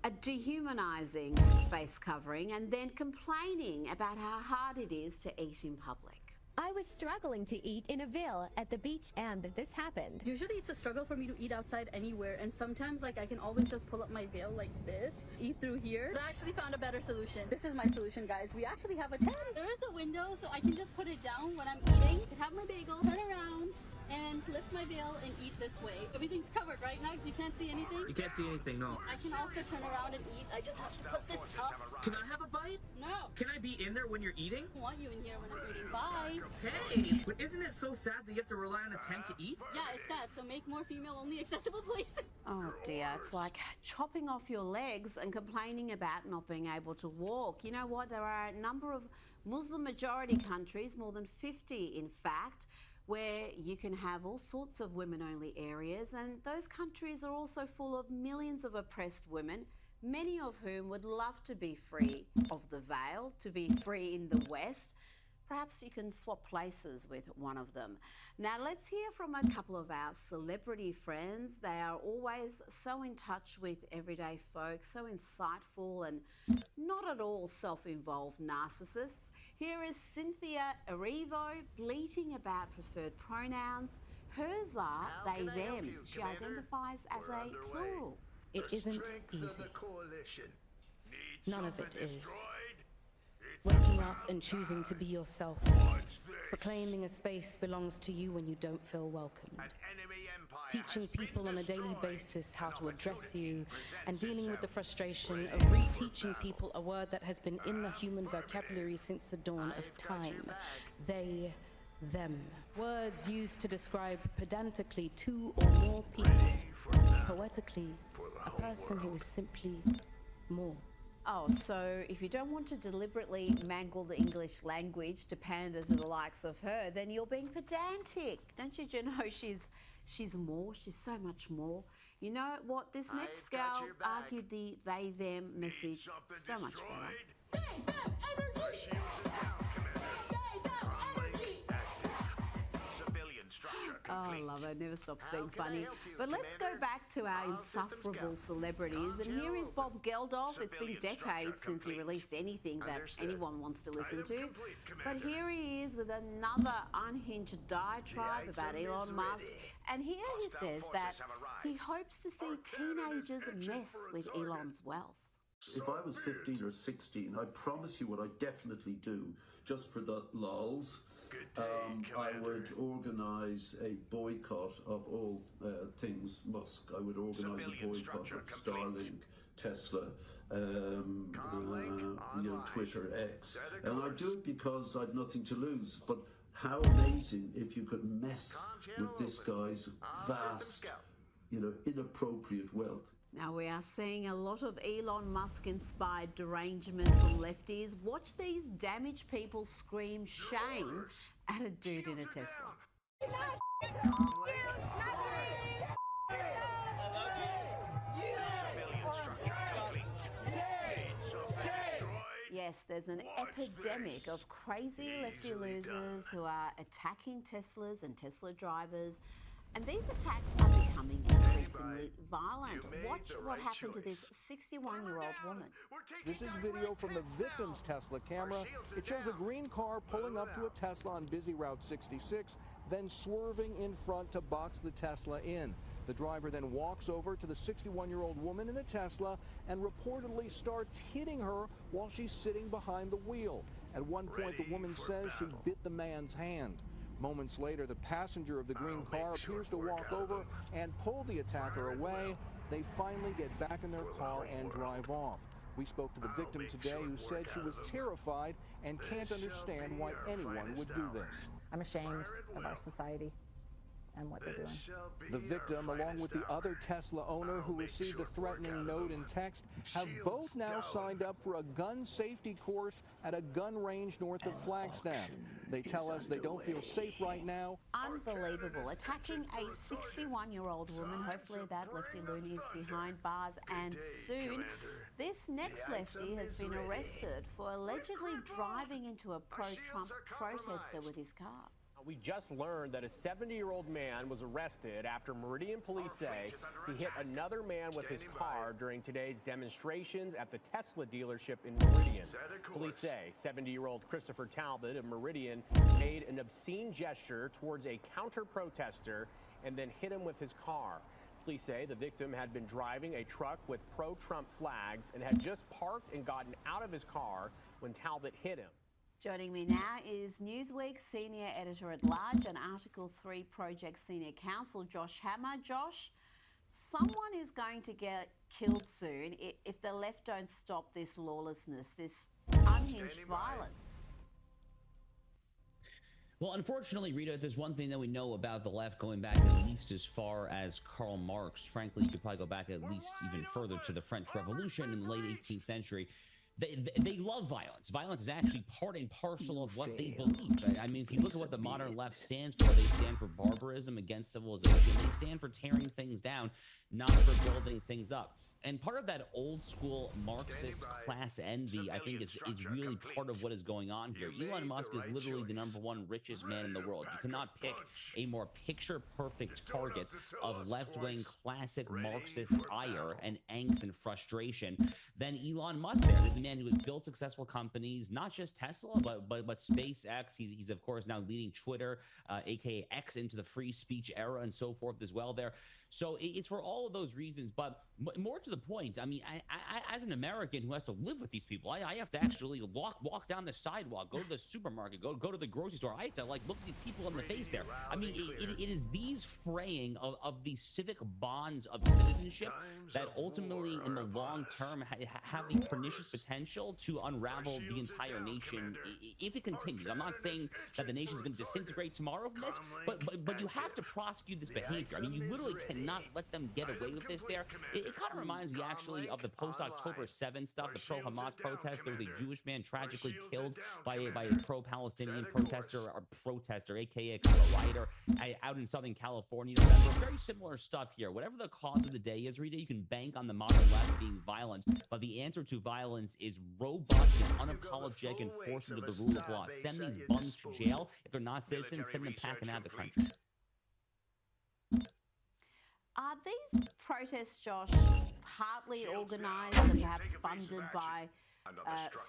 a dehumanising face covering, and then complaining about how hard it is to eat in public. I was struggling to eat in a Ville at the beach, and this happened. Usually it's a struggle for me to eat outside anywhere, and sometimes I can always just pull up my veil like this, eat through here. But I actually found a better solution. This is my solution, guys. We actually have a tent. There is a window, so I can just put it down when I'm eating, have my bagel, turn around, and lift my veil and eat this way. Everything's covered, right, Max? You can't see anything? You can't see anything, no. I can also turn around and eat. I just have to put this up. Can I have a bite? No. Can I be in there when you're eating? I want you in here when I'm eating. Bye. Hey, but isn't it so sad that you have to rely on a tent to eat? Yeah, it's sad, so make more female-only accessible places. Oh dear, it's like chopping off your legs and complaining about not being able to walk. You know what? There are a number of Muslim-majority countries, more than 50 in fact, where you can have all sorts of women-only areas, and those countries are also full of millions of oppressed women, many of whom would love to be free of the veil, to be free in the West. Perhaps you can swap places with one of them. Now let's hear from a couple of our celebrity friends. They are always so in touch with everyday folk, so insightful and not at all self-involved narcissists. Here is Cynthia Erivo bleating about preferred pronouns. Hers are they, them. She identifies as a plural. It isn't easy. None of it is. Waking up and choosing to be yourself. Proclaiming a space belongs to you when you don't feel welcomed. Teaching people on a daily basis how to address you and dealing with the frustration of reteaching people a word that has been in the human vocabulary since the dawn of time. They, them. Words used to describe pedantically two or more people. Poetically, a person who is simply more. Oh, so if you don't want to deliberately mangle the English language to pander to the likes of her, then you're being pedantic. Don't you know she's more, she's so much more. You know what? This next girl argued the they, them message so much better. They, them, energy! Oh, I love it. Never stops being funny. But let's go back to our insufferable celebrities. And here is Bob Geldof. It's been decades since he released anything that anyone wants to listen to. But here he is with another unhinged diatribe about Elon Musk. And here he says that he hopes to see teenagers mess with Elon's wealth. If I was 15 or 16, I promise you what I'd definitely do, just for the lols, I would organise a boycott of all things Musk. I would organise a boycott of Starlink, Tesla, Twitter, X. And I'd do it because I'd nothing to lose. But how amazing if you could mess with this guy's vast, inappropriate wealth. Now, we are seeing a lot of Elon Musk-inspired derangement from lefties. Watch these damaged people scream shame at a dude in a Tesla. Yes, there's an epidemic of crazy lefty losers who are attacking Teslas and Tesla drivers. And these attacks are becoming increasingly violent. Watch what happened to this 61-year-old woman. This is video from the victim's Tesla camera. It shows a green car pulling up to a Tesla on busy Route 66, then swerving in front to box the Tesla in. The driver then walks over to the 61-year-old woman in the Tesla and reportedly starts hitting her while she's sitting behind the wheel. At one point, the woman says she bit the man's hand. Moments later, the passenger of the green car appears to walk over and pull the attacker away. They finally get back in their car and drive off. We spoke to the victim today, who said she was terrified and can't understand why anyone would do this. I'm ashamed of our society and what they're doing. The victim, along with the other Tesla owner who received a threatening note and text, have both now signed up for a gun safety course at a gun range north of Flagstaff. They tell us they don't feel safe right now. Unbelievable. Attacking a 61-year-old woman. Hopefully that lefty loony is behind bars, and soon this next lefty has been arrested for allegedly driving into a pro-Trump protester with his car. We just learned that a 70-year-old man was arrested after Meridian police say he hit another man with his car during today's demonstrations at the Tesla dealership in Meridian. Police say 70-year-old Christopher Talbot of Meridian made an obscene gesture towards a counter-protester and then hit him with his car. Police say the victim had been driving a truck with pro-Trump flags and had just parked and gotten out of his car when Talbot hit him. Joining me now is Newsweek's senior editor-at-large and Article 3 Project senior counsel, Josh Hammer. Josh, someone is going to get killed soon if the left don't stop this lawlessness, this unhinged violence. Well, unfortunately, Rita, if there's one thing that we know about the left going back at least as far as Karl Marx, frankly, you could probably go back at least even further to the French Revolution in the late 18th century. They love violence. Violence is actually part and parcel of what they believe. I mean, if you look at what the modern left stands for, they stand for barbarism against civilization. They stand for tearing things down, not for building things up. And part of that old school Marxist class envy, I think, is really part of what is going on here. Elon Musk is literally the #1 richest man in the world. You cannot pick a more picture-perfect target of left-wing classic Marxist ire and angst and frustration than Elon Musk there. He's a man who has built successful companies, not just Tesla, but SpaceX. He's of course now leading Twitter, aka X, into the free speech era and so forth as well there. So it's for all of those reasons, but more to the point, I mean, I as an American who has to live with these people, I have to actually walk down the sidewalk, go to the supermarket, go to the grocery store. I have to like look at these people in the face there. I mean, it is these fraying of the civic bonds of citizenship that ultimately, in the long term, have the pernicious potential to unravel the entire nation if it continues. I'm not saying that the nation is going to disintegrate tomorrow from this, but you have to prosecute this behavior. I mean, you literally cannot let them get away with this there. It kind of reminds me actually of the post-October 7 stuff, the pro-Hamas protest. There was a Jewish man tragically killed by a pro-Palestinian protester, aka kind of a rioter, out in Southern California. Very similar stuff here. Whatever the cause of the day is, Rita, you can bank on the modern left being violent, but the answer to violence is robust and unapologetic enforcement of the rule of law. Send these bums to jail. If they're not citizens, send them packing out of the country. Are these protests, Josh, partly organised and perhaps funded by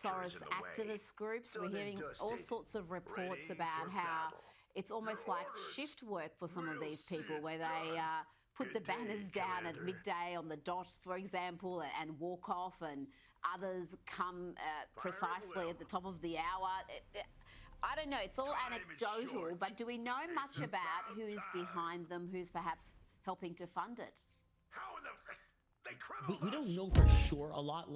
Soros activist groups? We're hearing all sorts of reports about how it's almost like shift work for some of these people, where they put the banners down at midday on the dot, for example, and walk off, and others come precisely at the top of the hour. I don't know, it's all anecdotal, but do we know much about who's behind them, who's perhaps helping to fund it? We don't know for sure a lot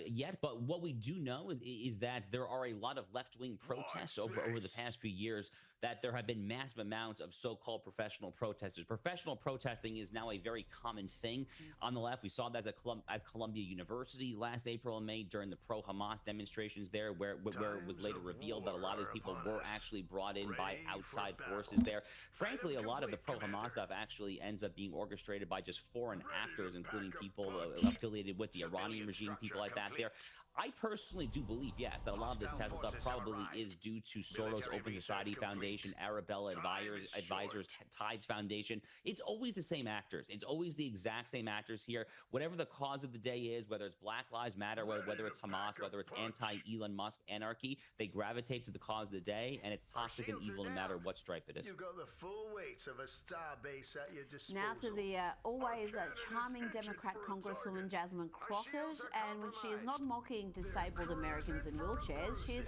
yet, but what we do know is that there are a lot of left-wing protests over the past few years, that there have been massive amounts of so-called professional protesters. Professional protesting is now a very common thing on the left. We saw that at Columbia University last April and May during the pro-Hamas demonstrations there, where it was later revealed that a lot of these people were actually brought in by outside forces there. Frankly, a lot of the pro-Hamas stuff actually ends up being orchestrated by just foreign actors, including people affiliated with the Iranian regime, people like that there. I personally do believe, yes, that a lot of this Tesla stuff probably is due to Soros Open Society Foundation, Arabella Advisors, Tides Foundation. It's always the same actors. It's always the exact same actors here. Whatever the cause of the day is, whether it's Black Lives Matter, whether it's Hamas, whether it's anti-Elon Musk anarchy, they gravitate to the cause of the day, and it's toxic and evil no matter what stripe it is. You've got the full weight of a starbase at your disposal. Now to the always charming Democrat Congresswoman Jasmine Crockett, and when she is not mocking disabled Americans in wheelchairs, she's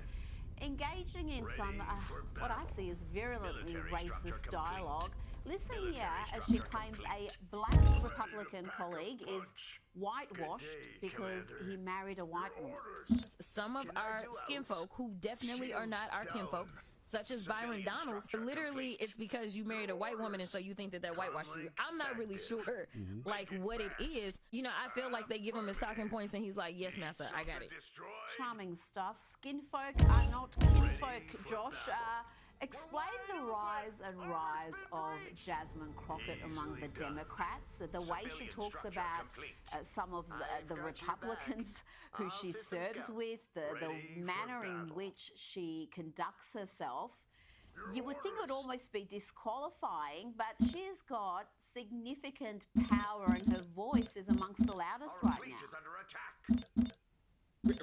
engaging in some what I see as virulently racist dialogue. Listen here as she claims a black Republican colleague is whitewashed because he married a white woman. Some of our skinfolk, who definitely are not our kinfolk, such as Byron Donalds, literally it's because you married a white woman and so you think that they're whitewashed you. I'm not really sure like what it is. You know, I feel like they give him his talking points and he's like, yes, massa, I got it. Charming stuff. Skinfolk are not kinfolk, Josh. Explain the rise of Jasmine Crockett among the Democrats, the way she talks about some of the Republicans who she serves with, the manner in which she conducts herself. You would think it would almost be disqualifying, but she's got significant power and her voice is amongst the loudest right now.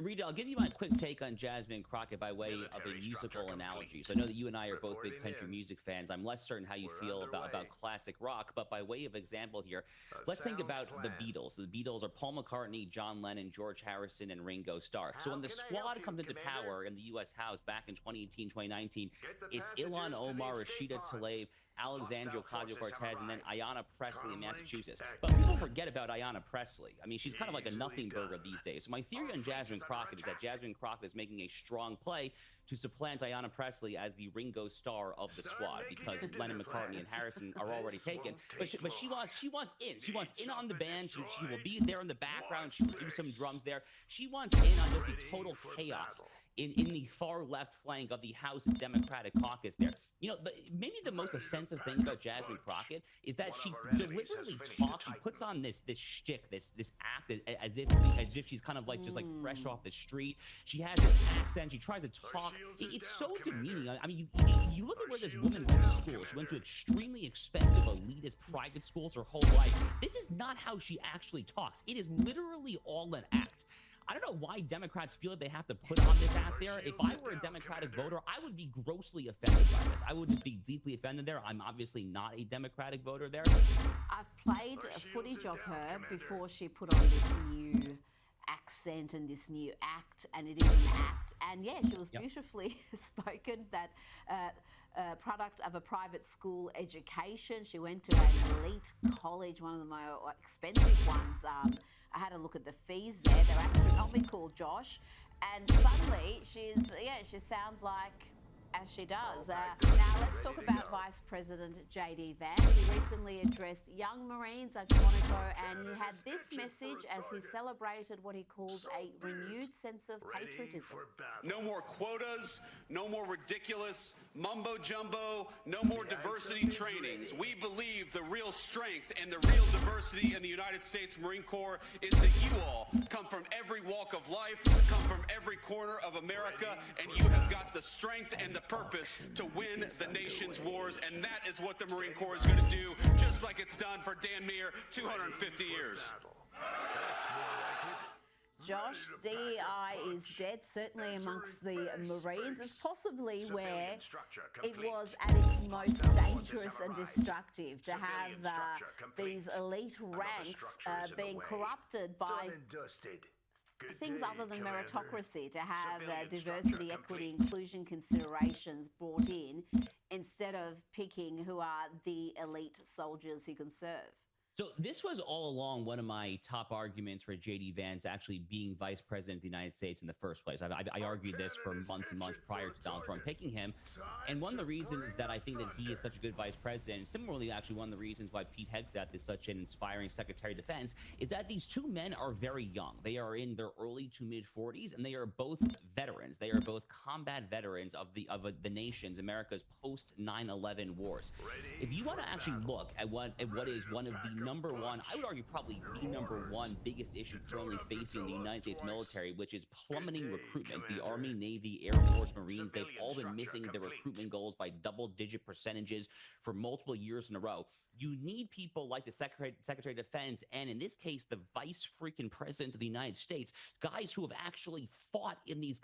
Rita, I'll give you my quick take on Jasmine Crockett by way of a musical analogy. So I know that you and I are both big country music fans. I'm less certain how you feel about classic rock, but by way of example here, let's think about the Beatles. The Beatles are Paul McCartney, John Lennon, George Harrison, and Ringo Starr. So when the Squad comes into power in the U.S. House back in 2018, 2019, it's Ilhan Omar, Rashida Tlaib, Alexandria Ocasio-Cortez, and then Ayanna Pressley in Massachusetts. But people forget about Ayanna Pressley. I mean, she's kind of like a nothing burger these days. So my theory on Jasmine Crockett is that Jasmine Crockett is making a strong play to supplant Ayanna Pressley as the Ringo Starr of the Squad, because Lennon, McCartney, and Harrison are already taken. But she wants in. She wants in on the band. She will be there in the background. She will do some drums there. She wants in on just the total chaos in the far left flank of the House Democratic caucus there. You know, maybe the most offensive thing about Jasmine Crockett is that she deliberately talks. She puts on this shtick, this act as if she's kind of like just like fresh off the street. She has this accent. She tries to talk. It's so demeaning. I mean, you look at where this woman went to school. She went to extremely expensive, elitist private schools her whole life. This is not how she actually talks. It is literally all an act. I don't know why Democrats feel that they have to put on this out there. If I were a Democratic voter, I would be grossly offended by this. I would just be deeply offended there. I'm obviously not a Democratic voter there. I've played footage of her before she put on this new accent and this new act, and it is an act. And yeah, she was beautifully spoken, that product of a private school education. She went to an elite college, one of the more expensive ones. I had a look at the fees there. They're astronomical, Josh. And suddenly, she sounds like as she does. Now, let's talk about Vice President J.D. Vance. He recently addressed young Marines at Quantico, and he had this message as he celebrated what he calls a renewed sense of patriotism. No more quotas, no more ridiculous mumbo-jumbo, no more diversity trainings. We believe the real strength and the real diversity in the United States Marine Corps is that you all come from every walk of life, come from every corner of America, and you have got the strength and the purpose to win the nation's wars, and that is what the Marine Corps is going to do, just like it's done for damn near 250 years. Josh, DEI is dead, certainly amongst the Marines. It's possibly where it was at its most dangerous and destructive, to have these elite ranks being corrupted by things other than meritocracy, to have diversity, equity, inclusion considerations brought in instead of picking who are the elite soldiers who can serve. So this was all along one of my top arguments for J.D. Vance actually being vice president of the United States in the first place. I argued this for months and months prior to Donald Trump picking him. And one of the reasons that I think that he is such a good vice president, and similarly, actually, one of the reasons why Pete Hegseth is such an inspiring Secretary of Defense, is that these two men are very young. They are in their early to mid 40s, and they are both veterans. They are both combat veterans of the nation's, America's post 9/11 wars. If you want to actually look at what is one of the number one, I would argue probably the number one biggest issue currently facing the United States military, which is plummeting recruitment. The Army, Navy, Air Force, Marines, they've all been missing their recruitment goals by double-digit percentages for multiple years in a row. You need people like the Secretary of Defense, and in this case, the Vice freaking President of the United States, guys who have actually fought in these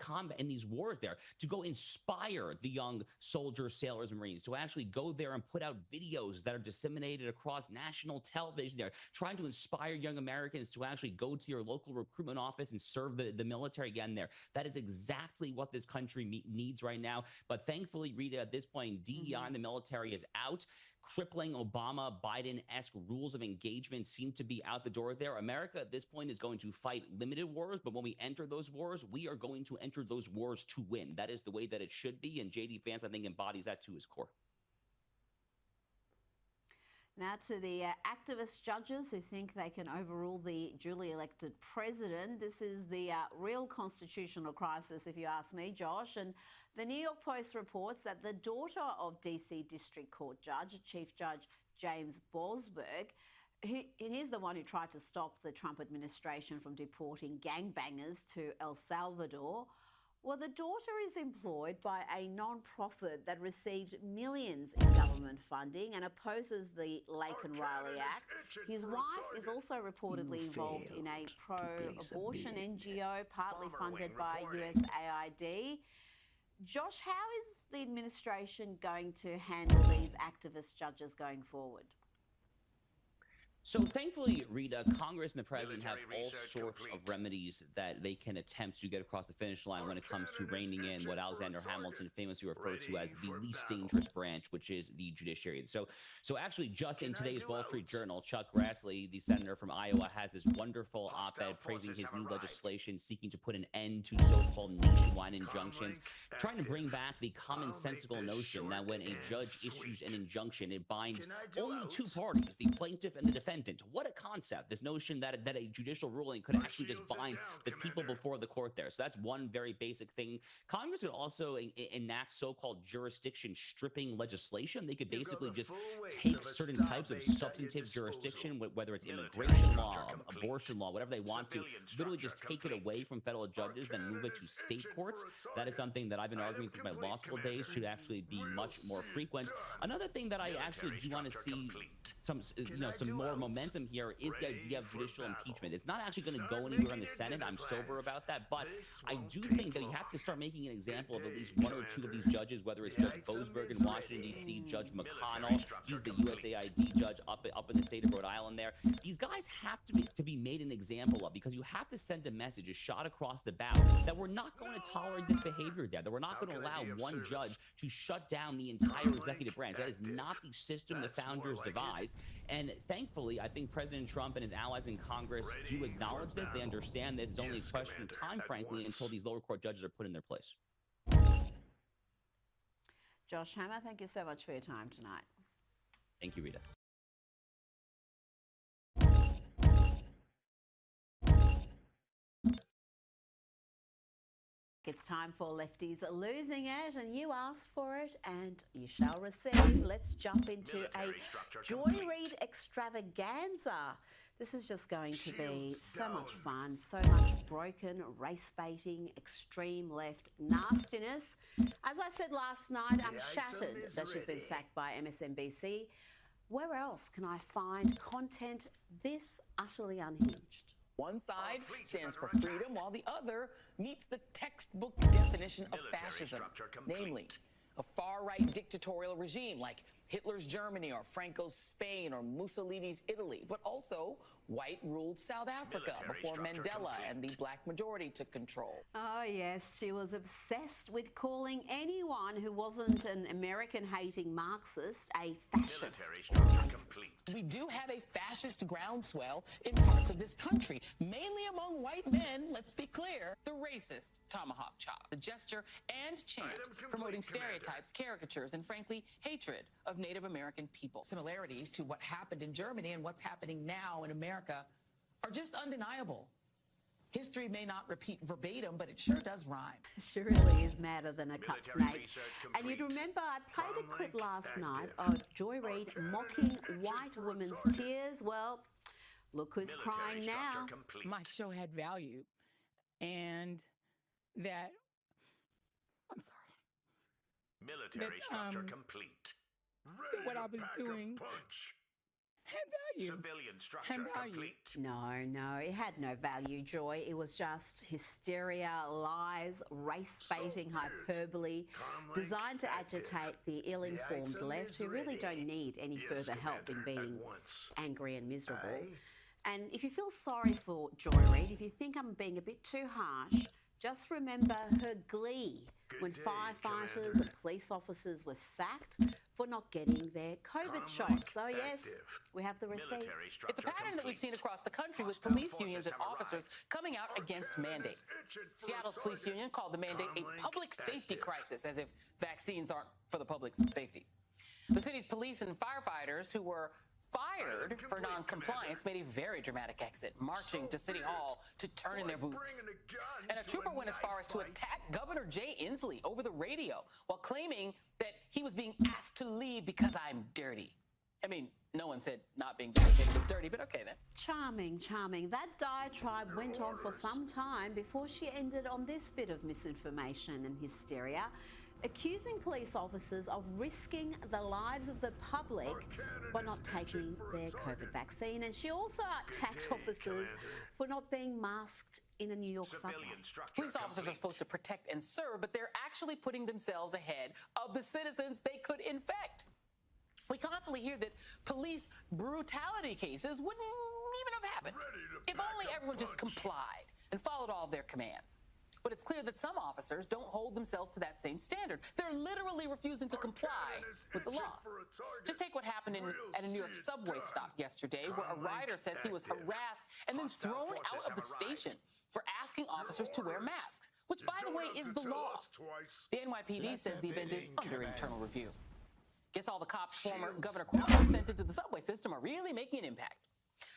wars there, to go inspire the young soldiers, sailors, and Marines, to actually go there and put out videos that are disseminated across national television television. They're trying to inspire young Americans to actually go to your local recruitment office and serve the military again there. That is exactly what this country needs right now. But thankfully, Rita, at this point, DEI in the military is out. Crippling Obama, Biden-esque rules of engagement seem to be out the door there. America at this point is going to fight limited wars, but when we enter those wars, we are going to enter those wars to win. That is the way that it should be, and J.D. Vance, I think, embodies that to his core. Now to the activist judges who think they can overrule the duly elected president. This is the real constitutional crisis, if you ask me, Josh. And the New York Post reports that the daughter of DC District Court Judge, Chief Judge James Boasberg, he's the one who tried to stop the Trump administration from deporting gangbangers to El Salvador. Well, the daughter is employed by a non-profit that received millions in government funding and opposes the Lake and Riley Act. His wife is also reportedly involved in a pro-abortion NGO, partly funded by USAID. Josh, how is the administration going to handle these activist judges going forward? So thankfully, Rita, Congress and the president have all sorts of remedies that they can attempt to get across the finish line when it comes to reining in what Alexander Hamilton famously referred to as the least dangerous branch, which is the judiciary. So actually, just in today's Wall Street Journal, Chuck Grassley, the senator from Iowa, has this wonderful op-ed praising his new legislation seeking to put an end to so-called nationwide injunctions, trying to bring back the commonsensical notion that when a judge issues an injunction, it binds only two parties, the plaintiff and the defendant. What a concept, this notion that a judicial ruling could actually just bind the people before the court there. So that's one very basic thing. Congress could also enact so-called jurisdiction stripping legislation. They could basically just take certain types of substantive jurisdiction, whether it's immigration law, abortion law, whatever they want to, literally just take it away from federal judges, then move it to state courts. That is something that I've been arguing since my law school days should actually be much more frequent. Another thing that I actually do want to see some more momentum here is the idea of judicial impeachment. It's not actually going to go anywhere in the Senate. I'm sober about that, but I do think that you have to start making an example of at least one or two of these judges, whether it's Judge Boasberg in Washington, D.C., Judge McConnell, he's the USAID judge up in the state of Rhode Island there. These guys have to be made an example of, because you have to send a message, a shot across the bow, that we're not going to tolerate this behavior there, that we're not going to allow one judge to shut down the entire executive branch. That is not the system the founders devised. And thankfully, I think President Trump and his allies in Congress do acknowledge this. They understand that it's only a question of time, frankly, until these lower court judges are put in their place. Josh Hammer, thank you so much for your time tonight. Thank you, Rita. It's time for Lefties Losing It, and you asked for it and you shall receive. Let's jump into a Joy Reid extravaganza. This is just going to be so much fun, so much broken, race-baiting, extreme left nastiness. As I said last night, I'm shattered that she's been sacked by MSNBC. Where else can I find content this utterly unhinged? One side stands for freedom, while the other meets the textbook definition of fascism, namely a far-right dictatorial regime like Hitler's Germany or Franco's Spain or Mussolini's Italy, but also white-ruled South Africa before Mandela and the black majority took control. Oh, yes, she was obsessed with calling anyone who wasn't an American-hating Marxist a fascist or racist. We do have a fascist groundswell in parts of this country, mainly among white men, let's be clear. The racist tomahawk chop, the gesture and chant promoting stereotypes, caricatures, and frankly, hatred of Native American people. Similarities to what happened in Germany and what's happening now in America are just undeniable. History may not repeat verbatim, but it sure does rhyme. She really is madder than a cut snake. And you'd remember I played a clip last night of Joy Reid mocking white women's tears. Well, look who's crying now. My show had value, and that, I'm sorry. Military structure complete. What I was doing value. Civilian structure Had value. complete. No, it had no value, Joy. It was just hysteria, lies, race-baiting hyperbole, designed to agitate the ill-informed left who really don't need any further help in being angry and miserable. And if you feel sorry for Joy Reid, if you think I'm being a bit too harsh, just remember her glee when firefighters and police officers were sacked for not getting their COVID shots. So yes, we have the receipts. It's a pattern that we've seen across the country with police unions and officers coming out against mandates. Seattle's police union called the mandate a public safety crisis, as if vaccines aren't for the public's safety. The city's police and firefighters who were fired for non-compliance made a very dramatic exit, marching to City Hall to turn in their boots. And a trooper went as far as to attack Governor Jay Inslee over the radio while claiming that he was being asked to leave because I'm dirty. I mean, no one said not being vaccinated was dirty, but okay then. Charming, charming. That diatribe went on for some time before she ended on this bit of misinformation and hysteria, accusing police officers of risking the lives of the public by not taking their COVID vaccine. And she also attacked officers for not being masked in a New York subway. Police officers are supposed to protect and serve, but they're actually putting themselves ahead of the citizens they could infect. We constantly hear that police brutality cases wouldn't even have happened if only everyone just complied and followed all of their commands. But it's clear that some officers don't hold themselves to that same standard. They're literally refusing to comply with the law. Just take what happened at a New York subway stop yesterday, where a rider says he was harassed and then thrown out of the station for asking officers to wear masks, which, by the way, is the law. The NYPD says the event is under internal review. Guess all the cops former Governor Cuomo sent into the subway system are really making an impact.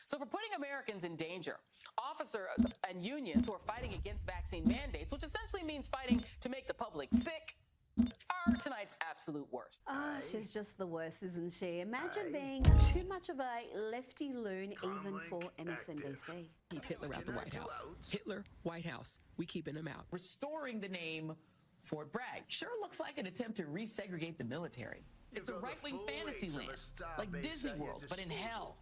So for putting Americans in danger, officers and unions who are fighting against vaccine mandates, which essentially means fighting to make the public sick, are tonight's absolute worst. Oh, she's just the worst, isn't she? Imagine being too much of a lefty loon even for MSNBC. Keep Hitler out the White House. Hitler, White House. We keeping him out. Restoring the name Fort Bragg sure looks like an attempt to resegregate the military. It's a right-wing fantasy land, like Disney World, but in hell.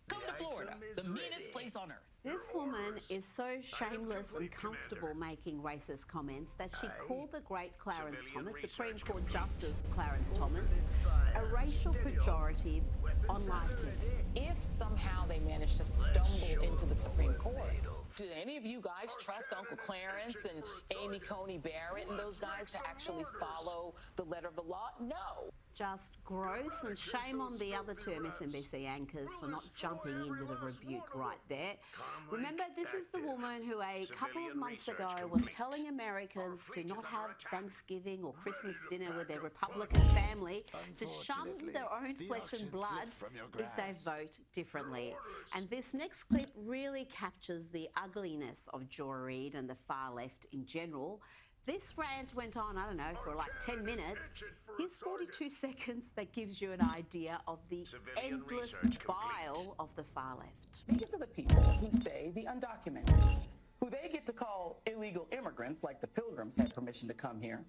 Come to Florida, the meanest place on earth. This woman is so shameless and comfortable making racist comments that she called the great Clarence Thomas, Supreme Court Justice Clarence Thomas, a racial pejorative on live TV. If somehow they manage to stumble into the Supreme Court, do any of you guys trust Uncle Clarence and Amy Coney Barrett and those guys to actually follow the letter of the law? No. Just gross, and shame on the other two MSNBC anchors for not jumping in with a rebuke right there. Remember, this is the woman who a couple of months ago was telling Americans to not have Thanksgiving or Christmas dinner with their Republican family, to shun their own flesh and blood if they vote differently. And this next clip really captures the ugliness of Joy Reid and the far left in general. This rant went on, I don't know, for like 10 minutes. Here's 42 seconds that gives you an idea of the endless bile of the far left. These are the people who say the undocumented, who they get to call illegal immigrants, like the Pilgrims had permission to come here,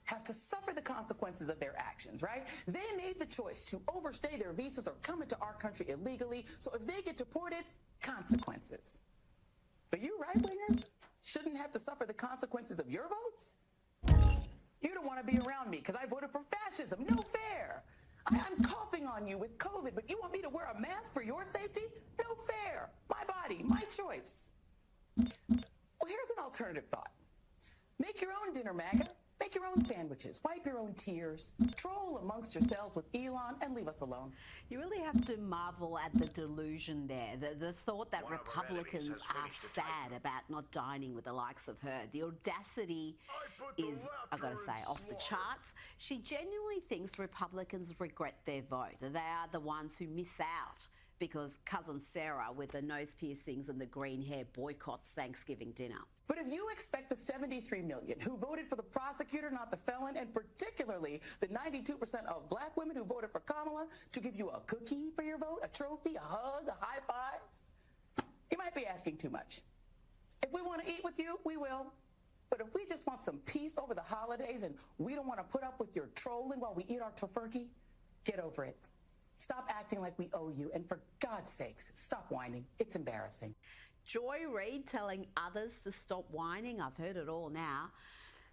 have to suffer the consequences of their actions, right? They made the choice to overstay their visas or come into our country illegally, so if they get deported, consequences. But you right-wingers shouldn't have to suffer the consequences of your votes? You don't want to be around me because I voted for fascism. No fair. I'm coughing on you with COVID, but you want me to wear a mask for your safety? No fair. My body, my choice. Well, here's an alternative thought. Make your own dinner, MAGA. Make your own sandwiches, wipe your own tears, troll amongst yourselves with Elon, and leave us alone. You really have to marvel at the delusion there, the thought that Republicans are sad about not dining with the likes of her. The audacity is, I've got to say, off the charts. She genuinely thinks Republicans regret their vote. They are the ones who miss out because cousin Sarah with the nose piercings and the green hair boycotts Thanksgiving dinner. But if you expect the 73 million who voted for the prosecutor, not the felon, and particularly the 92% of black women who voted for Kamala to give you a cookie for your vote, a trophy, a hug, a high five, you might be asking too much. If we want to eat with you, we will. But if we just want some peace over the holidays and we don't want to put up with your trolling while we eat our tofurkey, get over it. Stop acting like we owe you, and for God's sakes, stop whining. It's embarrassing. Joy Reid telling others to stop whining. I've heard it all now.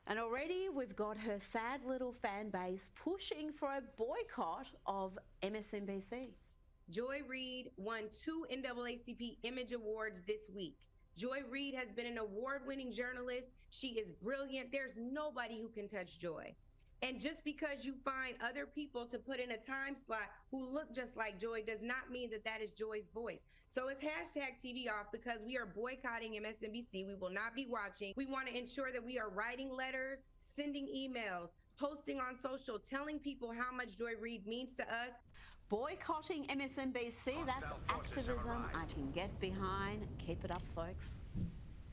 And already we've got her sad little fan base pushing for a boycott of MSNBC. Joy Reid won 2 NAACP Image Awards this week. Joy Reid has been an award-winning journalist. She is brilliant. There's nobody who can touch Joy. And just because you find other people to put in a time slot who look just like Joy does not mean that that is Joy's voice. So it's #TV off because we are boycotting MSNBC. We will not be watching. We want to ensure that we are writing letters, sending emails, posting on social, telling people how much Joy Reid means to us. Boycotting MSNBC, that's activism I can get behind. Keep it up, folks.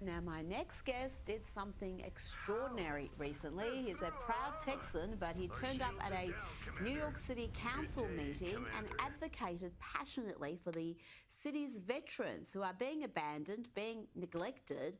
Now, my next guest did something extraordinary recently. He's a proud Texan, but he turned up at a New York City Council meeting and advocated passionately for the city's veterans who are being abandoned, being neglected,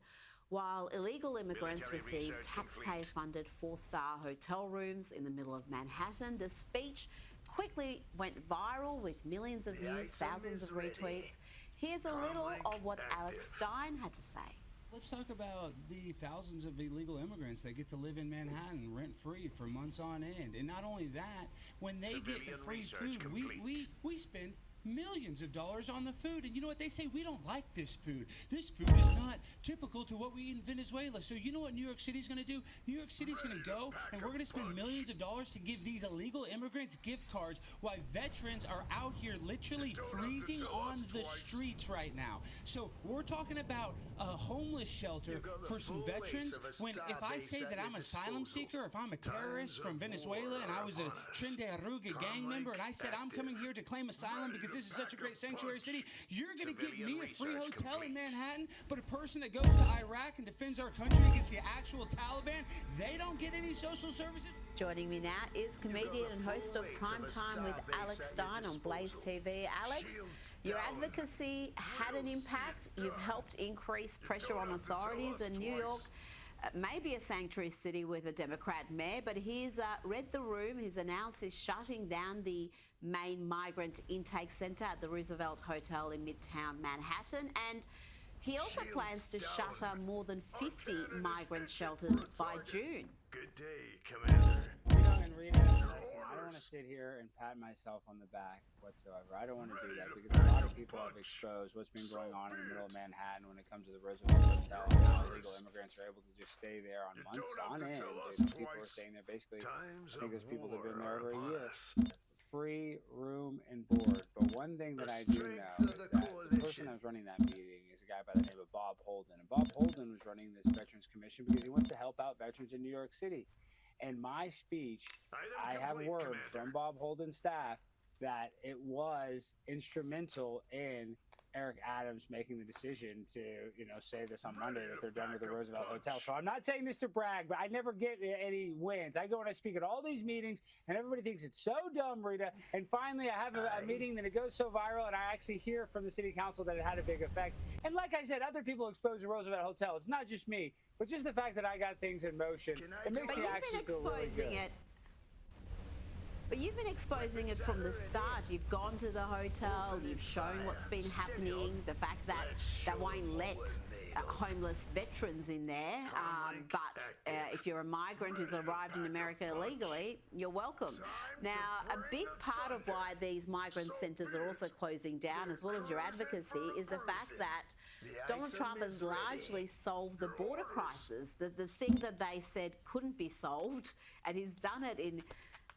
while illegal immigrants receive taxpayer-funded 4-star hotel rooms in the middle of Manhattan. The speech quickly went viral with millions of views, thousands of retweets. Here's a little of what Alex Stein had to say. Let's talk about the thousands of illegal immigrants that get to live in Manhattan rent-free for months on end. And not only that, when they get the free food, we spend millions of dollars on the food. And you know what they say? We don't like this food. This food is not typical to what we eat in Venezuela. So you know what New York City's going to do? New York City's going to go and we're going to spend millions of dollars to give these illegal immigrants gift cards while veterans are out here literally freezing on the streets right now. So we're talking about a homeless shelter for some veterans when if I say that I'm an asylum seeker, if I'm a terrorist from Venezuela and I was a Tren de Arruga gang member and I said I'm coming here to claim asylum because this is such a great sanctuary city, you're going to give me a free hotel in Manhattan, but a person that goes to Iraq and defends our country against the actual Taliban, they don't get any social services? Joining me now is comedian and host of Prime Time with Alex Stein on Blaze TV. Alex, your advocacy had an impact. You've helped increase pressure on authorities in New York. Maybe a sanctuary city with a Democrat mayor, but he's read the room. He's announced he's shutting down the main migrant intake centre at the Roosevelt Hotel in Midtown Manhattan, and he also plans to shutter more than 50 migrant shelters by June. Good day, Commander. And Rita, listen, I don't want to sit here and pat myself on the back whatsoever. I don't want to do that because a lot of people have exposed what's been going on in the middle of Manhattan when it comes to the Roosevelt Hotel and how illegal immigrants are able to just stay there on months on end. People are saying they're basically, I think there's people that have been there over a year. Free room and board. But one thing that I do know is that the person that was running that meeting is a guy by the name of Bob Holden. And Bob Holden was running this Veterans Commission because he wants to help out veterans in New York City. And my speech, I have word from Bob Holden's staff that it was instrumental in Eric Adams making the decision to, say this on Monday that they're done with the Roosevelt Hotel. So I'm not saying this to brag, but I never get any wins. I go and I speak at all these meetings, and everybody thinks it's so dumb, Rita. And finally, I have a meeting, and it goes so viral, and I actually hear from the city council that it had a big effect. And like I said, other people exposed the Roosevelt Hotel. It's not just me, but just the fact that I got things in motion. It makes me actually feel really good. But you've been exposing it from the start. You've gone to the hotel, you've shown what's been happening, the fact that they won't let homeless veterans in there. But if you're a migrant who's arrived in America illegally, you're welcome. Now, a big part of why these migrant centres are also closing down, as well as your advocacy, is the fact that Donald Trump has largely solved the border crisis, the thing that they said couldn't be solved, and he's done it in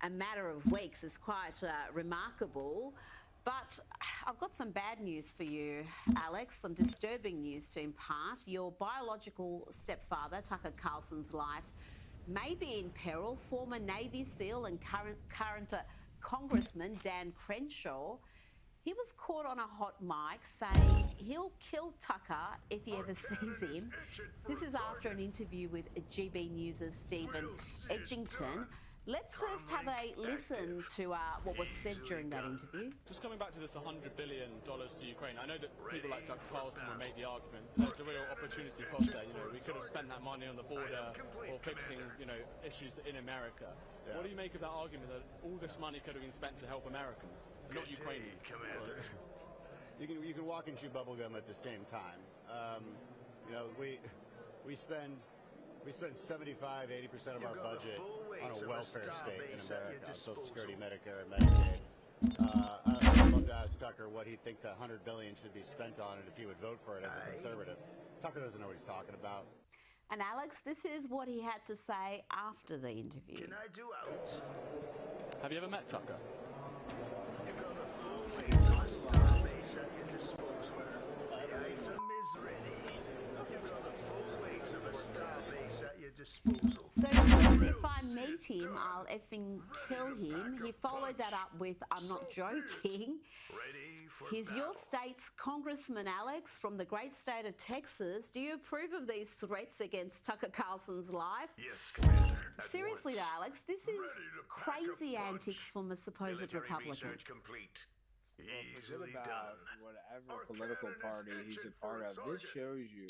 a matter of weeks. Is quite remarkable. But I've got some bad news for you, Alex, some disturbing news to impart. Your biological stepfather, Tucker Carlson's life, may be in peril. Former Navy SEAL and current Congressman Dan Crenshaw, he was caught on a hot mic saying he'll kill Tucker if he ever sees him. This is after an interview with GB News' Stephen Edgington. Let's first have a listen to what was said during that interview. Just coming back to this $100 billion to Ukraine, I know that people like Tucker Carlson will make the argument there's a real opportunity cost there. You know, we could have spent that money on the border or fixing, you know, issues in America. Yeah. What do you make of that argument that all this money could have been spent to help Americans, not Ukrainians? You can walk and chew bubblegum at the same time. You know, we spend 75–80% of our budget on a welfare state in America, Social Security, Medicare, and Medicaid. I'd love to ask Tucker what he thinks that $100 billion should be spent on, and if he would vote for it as a conservative. Tucker doesn't know what he's talking about. And Alex, this is what he had to say after the interview. Have you ever met Tucker? So he says, if I meet him, I'll effing kill him. He followed that up with, I'm not joking. He's your state's congressman, Alex, from the great state of Texas. Do you approve of these threats against Tucker Carlson's life? Yes, Commander. Seriously, though, Alex, this is crazy antics from a supposed Republican. Well, forget about whatever political party he's a part of. This shows you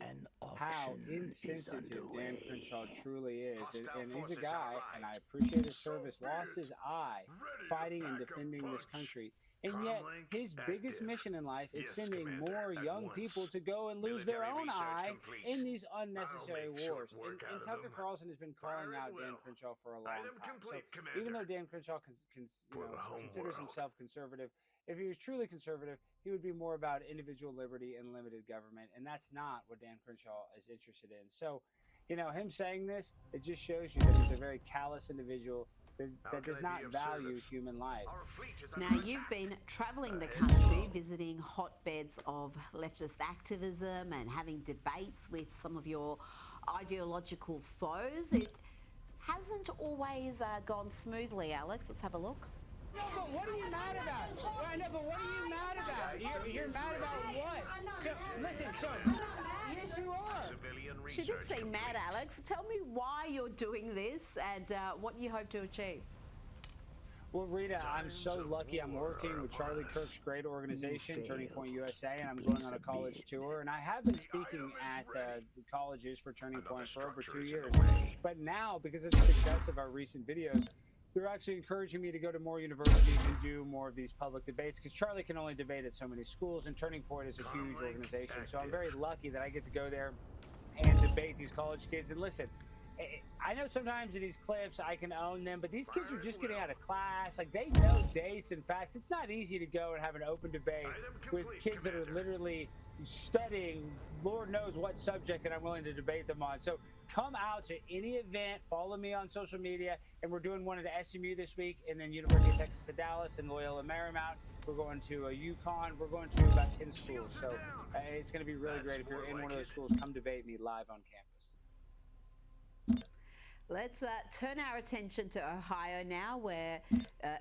how insensitive Dan Crenshaw truly is. And he's a guy, and I appreciate his service, lost his eye fighting and defending this country. And yet, his biggest mission in life is sending more young people to go and lose their own eye in these unnecessary wars. And Tucker Carlson has been calling out Dan Crenshaw for a long time. So even though Dan Crenshaw considers himself conservative, if he was truly conservative, he would be more about individual liberty and limited government. And that's not what Dan Crenshaw is interested in. So, you know, him saying this, it just shows you that he's a very callous individual that does not value human life. Now, you've been travelling the country, visiting hotbeds of leftist activism and having debates with some of your ideological foes. It hasn't always gone smoothly, Alex. Let's have a look. No, but what are you mad about? I know, but what are you mad about? You're mad about what? So, listen, yes, you are. She did say mad, Alex. Tell me why you're doing this and what you hope to achieve. Well, Rita, I'm so lucky. I'm working with Charlie Kirk's great organization, Turning Point USA, and I'm going on a college tour. And I have been speaking at the colleges for Turning Point for over 2 years. But now, because of the success of our recent videos, they're actually encouraging me to go to more universities and do more of these public debates, because Charlie can only debate at so many schools, and Turning Point is a huge organization. So I'm very lucky that I get to go there and debate these college kids. And listen, I know sometimes in these clips I can own them, but these kids are just getting out of class. Like, they know dates and facts. It's not easy to go and have an open debate with kids that are literally studying Lord knows what subject that I'm willing to debate them on. So come out to any event, follow me on social media, and we're doing one at the SMU this week, and then University of Texas at Dallas and Loyola Marymount. We're going to UConn. We're going to about 10 schools. So it's going to be really great. If you're in one of those schools, come debate me live on campus. Let's turn our attention to Ohio now, where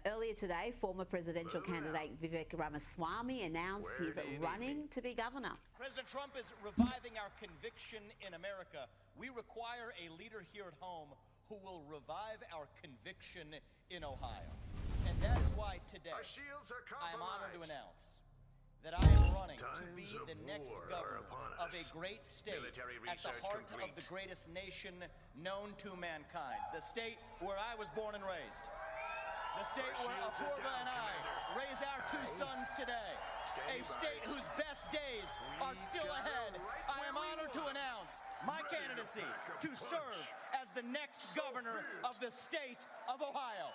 earlier today, former presidential candidate Vivek Ramaswamy announced he's running to be governor. President Trump is reviving our conviction in America. We require a leader here at home who will revive our conviction in Ohio. And that is why today I am honored to announce that I am running to be the next governor of a great state at the heart of the greatest nation known to mankind, the state where I was born and raised, the state where Apurva and I raise our 2 sons today, a state whose best days are still ahead. I am honored to announce my candidacy to serve as the next governor of the state of Ohio.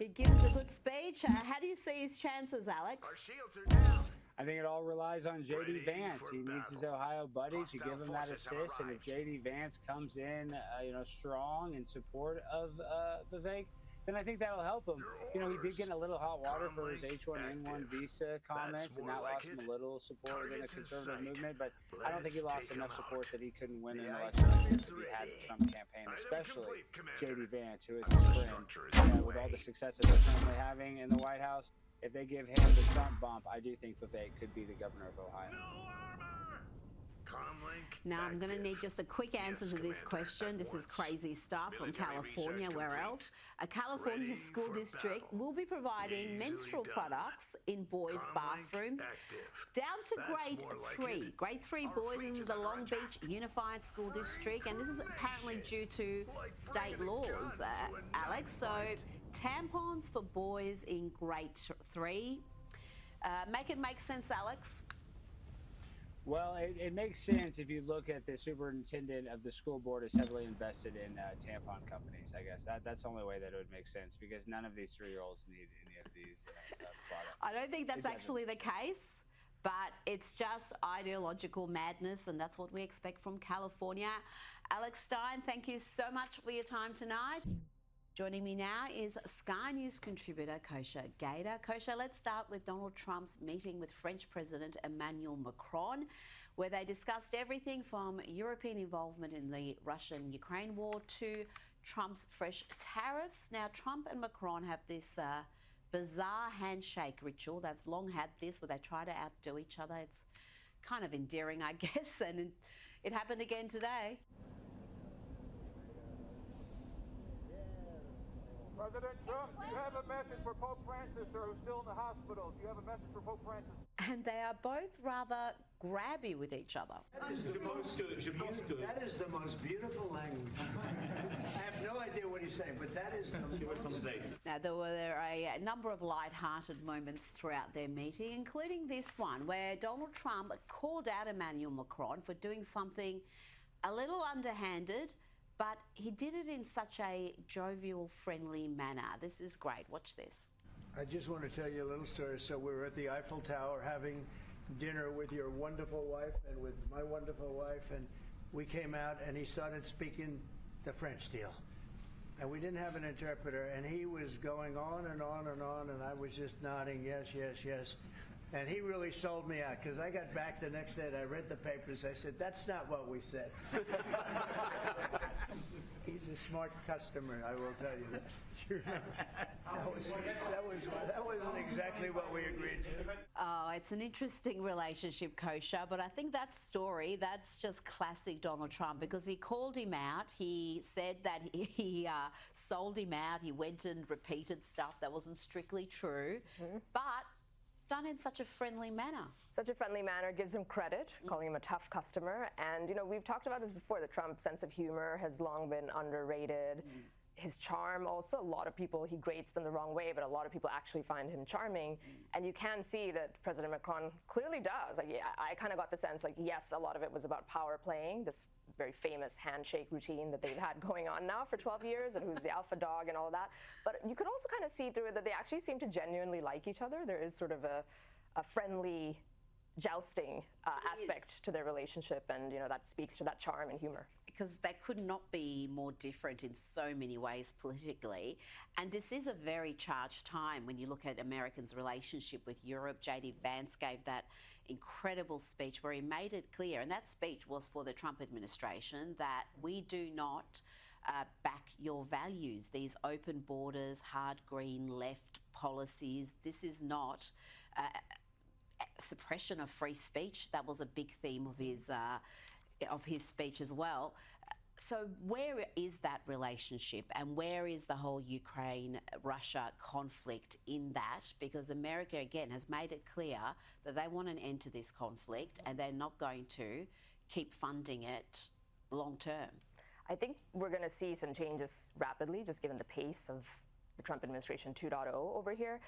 He gives a good speech. How do you see his chances, Alex? I think it all relies on J.D. Vance. He needs his Ohio buddy to give him that assist, and if J.D. Vance comes in, strong in support of Vivek, then I think that'll help him. You know, he did get in a little hot water for his H1N1 visa comments, and that lost him a little support within the conservative movement, but I don't think he lost enough support that he couldn't win an election like this if he had the Trump campaign, especially J.D. Vance, who is his friend. With all the success that they're currently having in the White House, if they give him the Trump bump, I do think Vivek could be the governor of Ohio. Now, I'm going to need just a quick answer to this question. This is crazy stuff from California. Where else? A California school district will be providing menstrual products in boys' bathrooms down to grade 3. Grade 3 boys, this is the Long Beach Unified School District, and this is apparently due to state laws, Alex. So tampons for boys in grade 3. Make it make sense, Alex. Well, it makes sense if you look at the superintendent of the school board is heavily invested in tampon companies. I guess that's the only way that it would make sense, because none of these 3-year-olds need any of these products. I don't think that's actually the case, but it's just ideological madness, and that's what we expect from California. Alex Stein, thank you so much for your time tonight. Joining me now is Sky News contributor Kosha Gator. Kosha, let's start with Donald Trump's meeting with French President Emmanuel Macron, where they discussed everything from European involvement in the Russian-Ukraine war to Trump's fresh tariffs. Now, Trump and Macron have this bizarre handshake ritual. They've long had this where they try to outdo each other. It's kind of endearing, I guess, and it happened again today. President Trump, do you have a message for Pope Francis, sir, who's still in the hospital? Do you have a message for Pope Francis? And they are both rather grabby with each other. That is the most beautiful language. I have no idea what he's saying, but that is the most... Now, there were a number of light-hearted moments throughout their meeting, including this one, where Donald Trump called out Emmanuel Macron for doing something a little underhanded, but he did it in such a jovial, friendly manner. This is great. Watch this. I just want to tell you a little story. So we were at the Eiffel Tower having dinner with your wonderful wife and with my wonderful wife, and we came out and he started speaking the French deal. And we didn't have an interpreter, and he was going on and on and on, and I was just nodding, yes, yes, yes. And he really sold me out, because I got back the next day and I read the papers. I said, that's not what we said. He's a smart customer, I will tell you that. That wasn't exactly what we agreed to. Oh, it's an interesting relationship, Kosha, but I think that story, that's just classic Donald Trump, because he called him out. He said that he sold him out. He went and repeated stuff that wasn't strictly true, but done in such a friendly manner. Such a friendly manner, gives him credit, calling him a tough customer. And, you know, we've talked about this before. The Trump sense of humor has long been underrated. His charm also, a lot of people, he grates them the wrong way, but a lot of people actually find him charming. And you can see that President Macron clearly does. Like, I kind of got the sense, like, yes, a lot of it was about power playing, this very famous handshake routine that they've had going on now for 12 years, and who's the alpha dog and all that. But you could also kind of see through it that they actually seem to genuinely like each other. There is sort of a friendly jousting aspect to their relationship, and, you know, that speaks to that charm and humor. Because they could not be more different in so many ways politically. And this is a very charged time when you look at Americans' relationship with Europe. JD Vance gave that incredible speech where he made it clear, and that speech was for the Trump administration, that we do not back your values, these open borders, hard green left policies. This is not suppression of free speech. That was a big theme of his speech as well. So where is that relationship, and where is the whole Ukraine-Russia conflict in that? Because America, again, has made it clear that they want an end to this conflict, and they're not going to keep funding it long term. I think we're going to see some changes rapidly, just given the pace of the Trump administration 2.0 over here.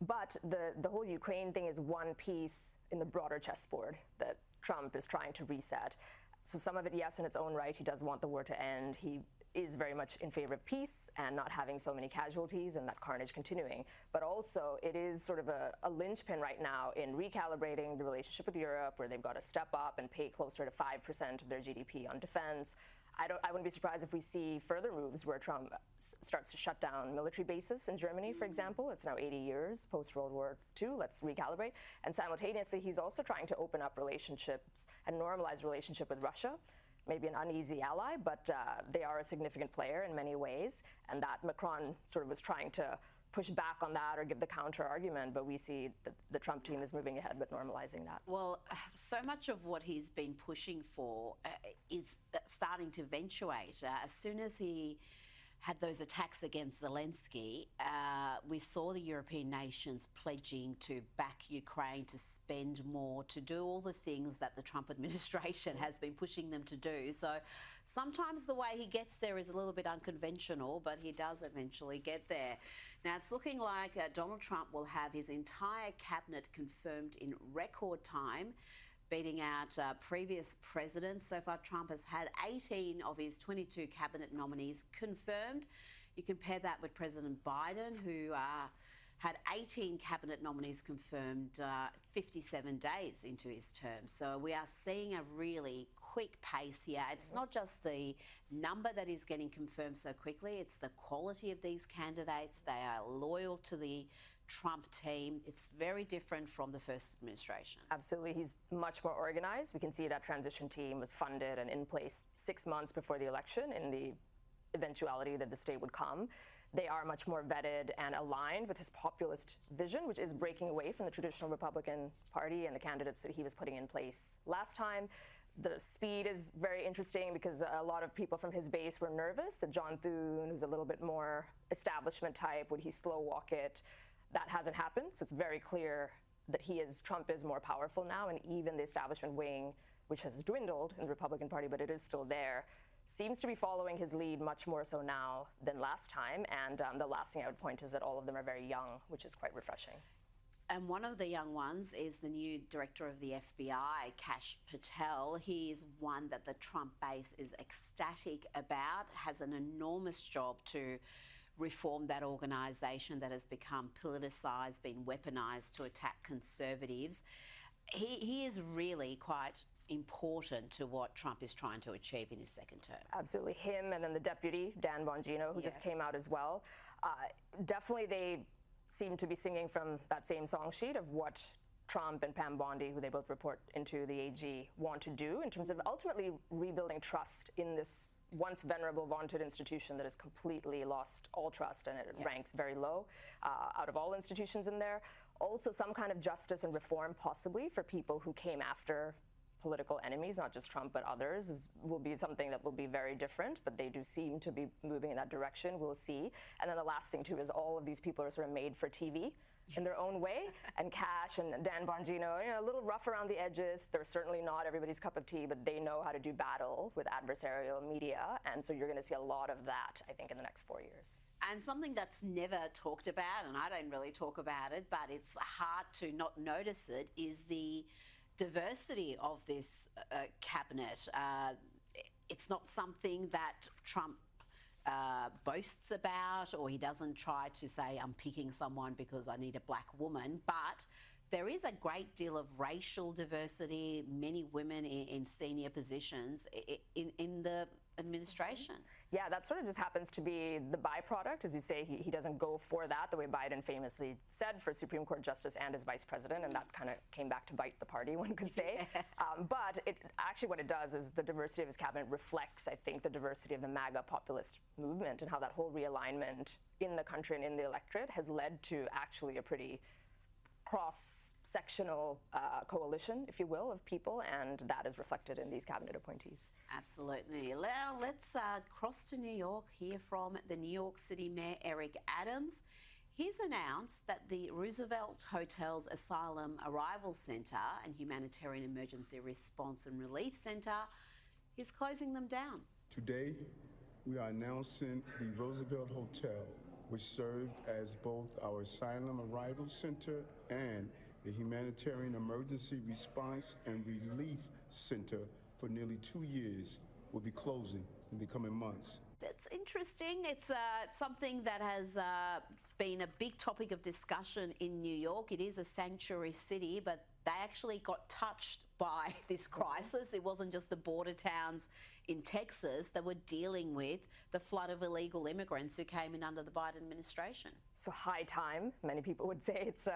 But the whole Ukraine thing is one piece in the broader chessboard that Trump is trying to reset. So some of it, yes, in its own right, he does want the war to end. He is very much in favor of peace and not having so many casualties and that carnage continuing. But also, it is sort of a linchpin right now in recalibrating the relationship with Europe, where they've got to step up and pay closer to 5% of their GDP on defense. I wouldn't be surprised if we see further moves where Trump starts to shut down military bases in Germany, for example. It's now 80 years post-World War II. Let's recalibrate. And simultaneously, he's also trying to open up relationships and normalize relationship with Russia. Maybe an uneasy ally, but they are a significant player in many ways. And that Macron sort of was trying to push back on that or give the counter argument, but we see that the Trump team is moving ahead with normalizing that. Well, so much of what he's been pushing for is starting to eventuate. As soon as he had those attacks against Zelensky, we saw the European nations pledging to back Ukraine, to spend more, to do all the things that the Trump administration has been pushing them to do. So sometimes the way he gets there is a little bit unconventional, but he does eventually get there. Now, it's looking like Donald Trump will have his entire cabinet confirmed in record time, beating out previous presidents. So far, Trump has had 18 of his 22 cabinet nominees confirmed. You compare that with President Biden, who had 18 cabinet nominees confirmed 57 days into his term. So we are seeing a really quick pace here. It's not just the number that is getting confirmed so quickly, it's the quality of these candidates. They are loyal to the Trump team. It's very different from the first administration. Absolutely. He's much more organized. We can see that transition team was funded and in place 6 months before the election in the eventuality that the state would come. They are much more vetted and aligned with his populist vision, which is breaking away from the traditional Republican Party and the candidates that he was putting in place last time. The speed is very interesting because a lot of people from his base were nervous that John Thune, who's a little bit more establishment type, would he slow walk it? That hasn't happened, so it's very clear that Trump is more powerful now, and even the establishment wing, which has dwindled in the Republican Party, but it is still there, seems to be following his lead much more so now than last time. And the last thing I would point is that all of them are very young, which is quite refreshing. And one of the young ones is the new director of the FBI, Kash Patel. He is one that the Trump base is ecstatic about, has an enormous job to reform that organisation that has become politicised, been weaponised to attack conservatives. He is really quite important to what Trump is trying to achieve in his second term. Absolutely. Him and then the deputy, Dan Bongino, who just came out as well. Definitely they seem to be singing from that same song sheet of what Trump and Pam Bondi, who they both report into the AG, want to do in terms of ultimately rebuilding trust in this once venerable, vaunted institution that has completely lost all trust, and it ranks very low out of all institutions in there. Also, some kind of justice and reform possibly for people who came after political enemies, not just Trump, but others, will be something that will be very different, but they do seem to be moving in that direction. We'll see. And then the last thing, too, is all of these people are sort of made for TV in their own way. And Kash and Dan Bongino, a little rough around the edges. They're certainly not everybody's cup of tea, but they know how to do battle with adversarial media. And so you're going to see a lot of that, I think, in the next 4 years. And something that's never talked about, and I don't really talk about it, but it's hard to not notice it, is the diversity of this cabinet. It's not something that Trump boasts about, or he doesn't try to say, I'm picking someone because I need a black woman, but there is a great deal of racial diversity, many women in senior positions in the administration. Yeah, that sort of just happens to be the byproduct. As you say, he doesn't go for that the way Biden famously said for Supreme Court Justice and as vice president, and that kind of came back to bite the party, one could say. But actually what it does is the diversity of his cabinet reflects, I think, the diversity of the MAGA populist movement and how that whole realignment in the country and in the electorate has led to actually a pretty cross-sectional coalition, if you will, of people, and that is reflected in these cabinet appointees. Absolutely. Well, let's cross to New York, hear from the New York City Mayor Eric Adams. He's announced that the Roosevelt Hotel's Asylum Arrival Centre and Humanitarian Emergency Response and Relief Centre is closing them down. Today, we are announcing the Roosevelt Hotel, which served as both our Asylum Arrival Center and the Humanitarian Emergency Response and Relief Center for nearly 2 years, will be closing in the coming months. That's interesting. It's something that has been a big topic of discussion in New York. It is a sanctuary city, but they actually got touched by this crisis. It wasn't just the border towns in Texas that were dealing with the flood of illegal immigrants who came in under the Biden administration. So high time, many people would say. It's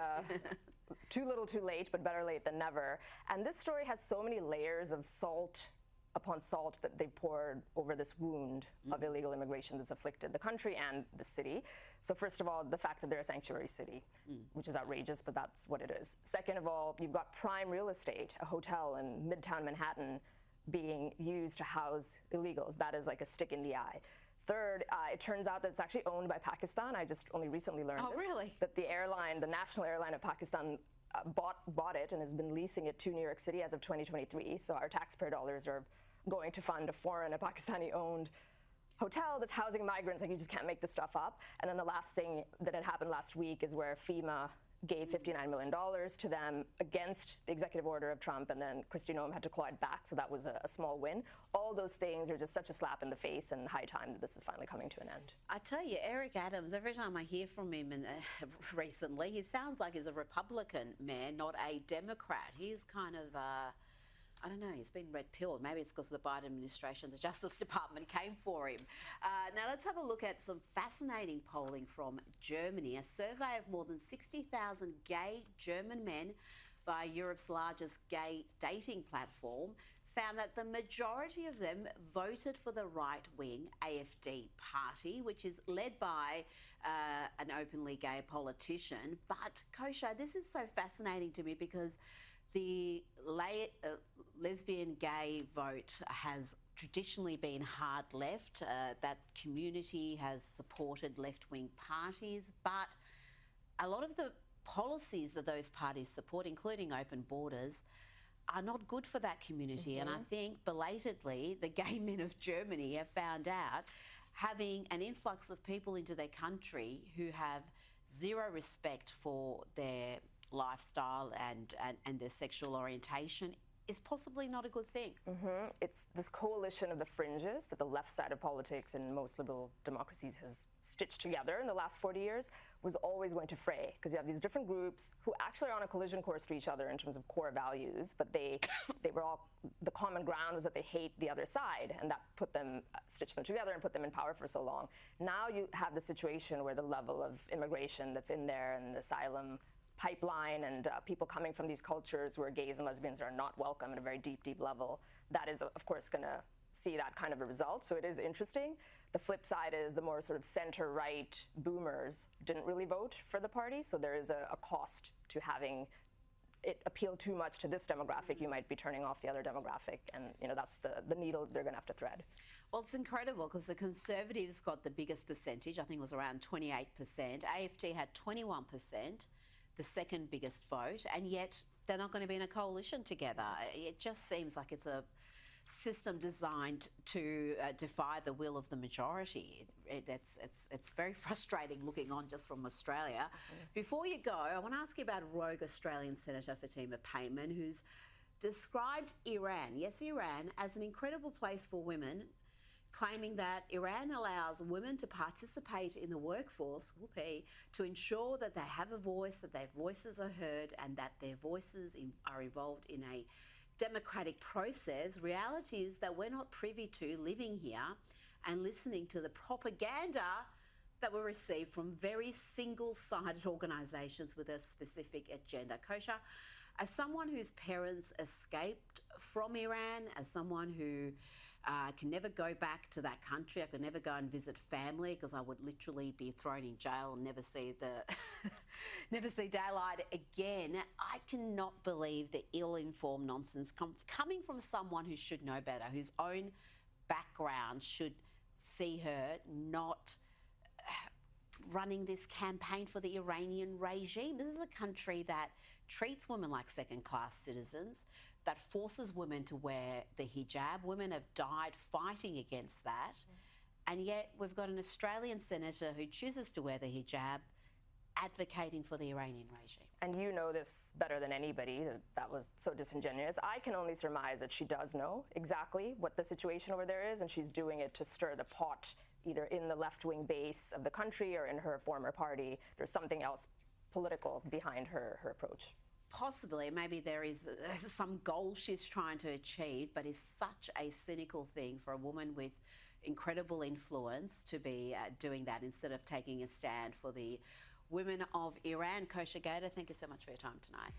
too little too late, but better late than never. And this story has so many layers of salt upon salt that they poured over this wound of illegal immigration that's afflicted the country and the city. So first of all, the fact that they're a sanctuary city, which is outrageous, but that's what it is. Second of all, you've got prime real estate, a hotel in Midtown Manhattan being used to house illegals. That is like a stick in the eye. Third, it turns out that it's actually owned by Pakistan. I just only recently learned this. Really? That the airline, the national airline of Pakistan, bought it and has been leasing it to New York City as of 2023. So our taxpayer dollars are going to fund a Pakistani-owned hotel that's housing migrants. Like, you just can't make this stuff up. And then the last thing that had happened last week is where FEMA gave $59 million to them against the executive order of Trump, and then Kristi Noem had to claw it back, so that was a small win. All those things are just such a slap in the face, and high time that this is finally coming to an end. I tell you, Eric Adams, every time I hear from him recently, he sounds like he's a Republican man, not a Democrat. He's kind of, I don't know, he's been red-pilled. Maybe it's because of the Biden administration, the Justice Department came for him. Now let's have a look at some fascinating polling from Germany. A survey of more than 60,000 gay German men by Europe's largest gay dating platform found that the majority of them voted for the right-wing AfD party, which is led by an openly gay politician. But, Kosha, this is so fascinating to me because the lesbian gay vote has traditionally been hard left. That community has supported left-wing parties, but a lot of the policies that those parties support, including open borders, are not good for that community. And I think belatedly, the gay men of Germany have found out having an influx of people into their country who have zero respect for their lifestyle and their sexual orientation is possibly not a good thing. It's this coalition of the fringes that the left side of politics in most liberal democracies has stitched together in the last 40 years was always going to fray, because you have these different groups who actually are on a collision course to each other in terms of core values, but they were all, the common ground was that they hate the other side, and that put them, stitched them together and put them in power for so long. Now you have the situation where the level of immigration that's in there and the asylum pipeline and people coming from these cultures where gays and lesbians are not welcome at a very deep, deep level, that is, of course, going to see that kind of a result. So it is interesting. The flip side is the more sort of center-right boomers didn't really vote for the party, so there is a cost to having it appeal too much to this demographic. You might be turning off the other demographic, and that's the needle they're going to have to thread. Well, it's incredible because the Conservatives got the biggest percentage. I think it was around 28%. AfD had 21%. The second biggest vote, and yet they're not going to be in a coalition together. It just seems like it's a system designed to defy the will of the majority. It's very frustrating looking on just from Australia. Before you go, I want to ask you about rogue Australian Senator Fatima Payman, who's described Iran, yes, Iran, as an incredible place for women, claiming that Iran allows women to participate in the workforce, whoopee, to ensure that they have a voice, that their voices are heard, and that their voices are involved in a democratic process. Reality is that we're not privy to living here and listening to the propaganda that we receive from very single-sided organisations with a specific agenda. Kosha, as someone whose parents escaped from Iran, as someone who can never go back to that country. I could never go and visit family because I would literally be thrown in jail and never see never see daylight again. I cannot believe the ill-informed nonsense coming from someone who should know better, whose own background should see her not running this campaign for the Iranian regime. This is a country that treats women like second-class citizens, that forces women to wear the hijab. Women have died fighting against that. And yet we've got an Australian senator who chooses to wear the hijab, advocating for the Iranian regime. And you know this better than anybody, that was so disingenuous. I can only surmise that she does know exactly what the situation over there is, and she's doing it to stir the pot, either in the left-wing base of the country or in her former party. There's something else political behind her approach. Possibly, maybe there is some goal she's trying to achieve, but it's such a cynical thing for a woman with incredible influence to be doing that instead of taking a stand for the women of Iran. Kosha Gator, thank you so much for your time tonight.